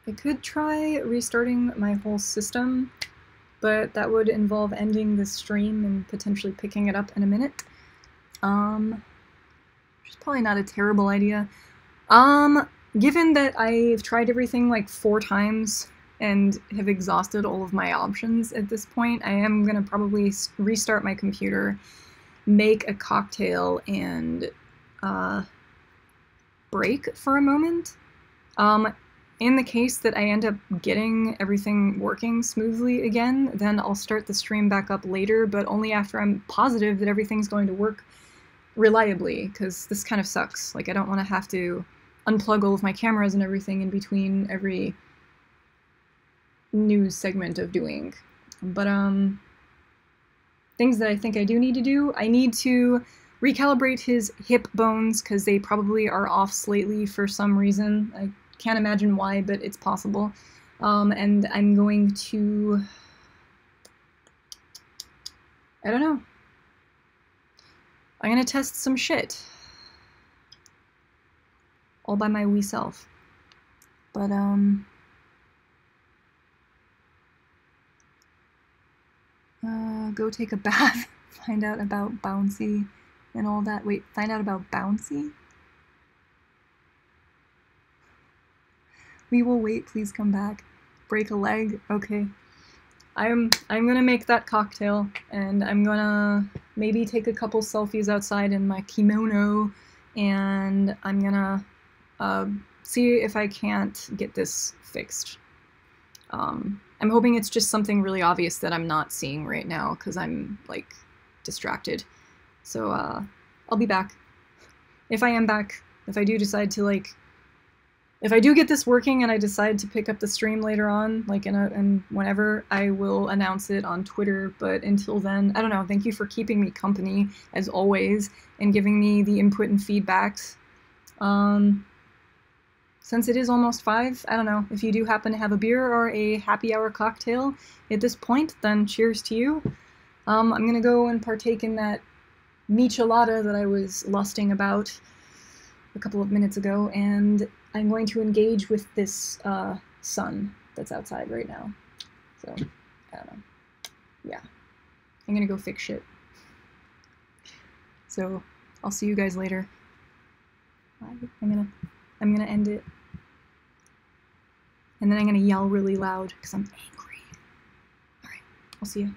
I could try restarting my whole system, but that would involve ending the stream and potentially picking it up in a minute. Which is probably not a terrible idea. Given that I've tried everything like 4 times and have exhausted all of my options at this point, I am gonna probably restart my computer, make a cocktail, and break for a moment. In the case that I end up getting everything working smoothly again, then I'll start the stream back up later, but only after I'm positive that everything's going to work reliably, because this kind of sucks. Like, I don't want to have to unplug all of my cameras and everything in between every news segment of doing. But, things that I think I do need to do, I need to recalibrate his hip bones, because they probably are off slightly for some reason. I can't imagine why, but it's possible. And I'm going to... I don't know. I'm gonna test some shit. All by my wee self. But, go take a bath, find out about Bouncy and all that. Wait, find out about Bouncy? We will wait, please come back. Break a leg? Okay. I'm gonna make that cocktail, and I'm gonna maybe take a couple selfies outside in my kimono, and I'm gonna see if I can't get this fixed. I'm hoping it's just something really obvious that I'm not seeing right now, because I'm, like, distracted. So, I'll be back. If I am back, if I do decide to, like, if I do get this working and I decide to pick up the stream later on, like, and whenever, I will announce it on Twitter, but until then, I don't know, thank you for keeping me company, as always, and giving me the input and feedbacks. Since it is almost 5, I don't know, if you do happen to have a beer or a happy hour cocktail at this point, then cheers to you. I'm gonna go and partake in that michelada that I was lusting about a couple of minutes ago, and I'm going to engage with this sun that's outside right now. So, I don't know. Yeah. I'm gonna go fix shit. So, I'll see you guys later. I'm gonna end it. And then I'm gonna yell really loud because I'm angry. Alright, I'll see you.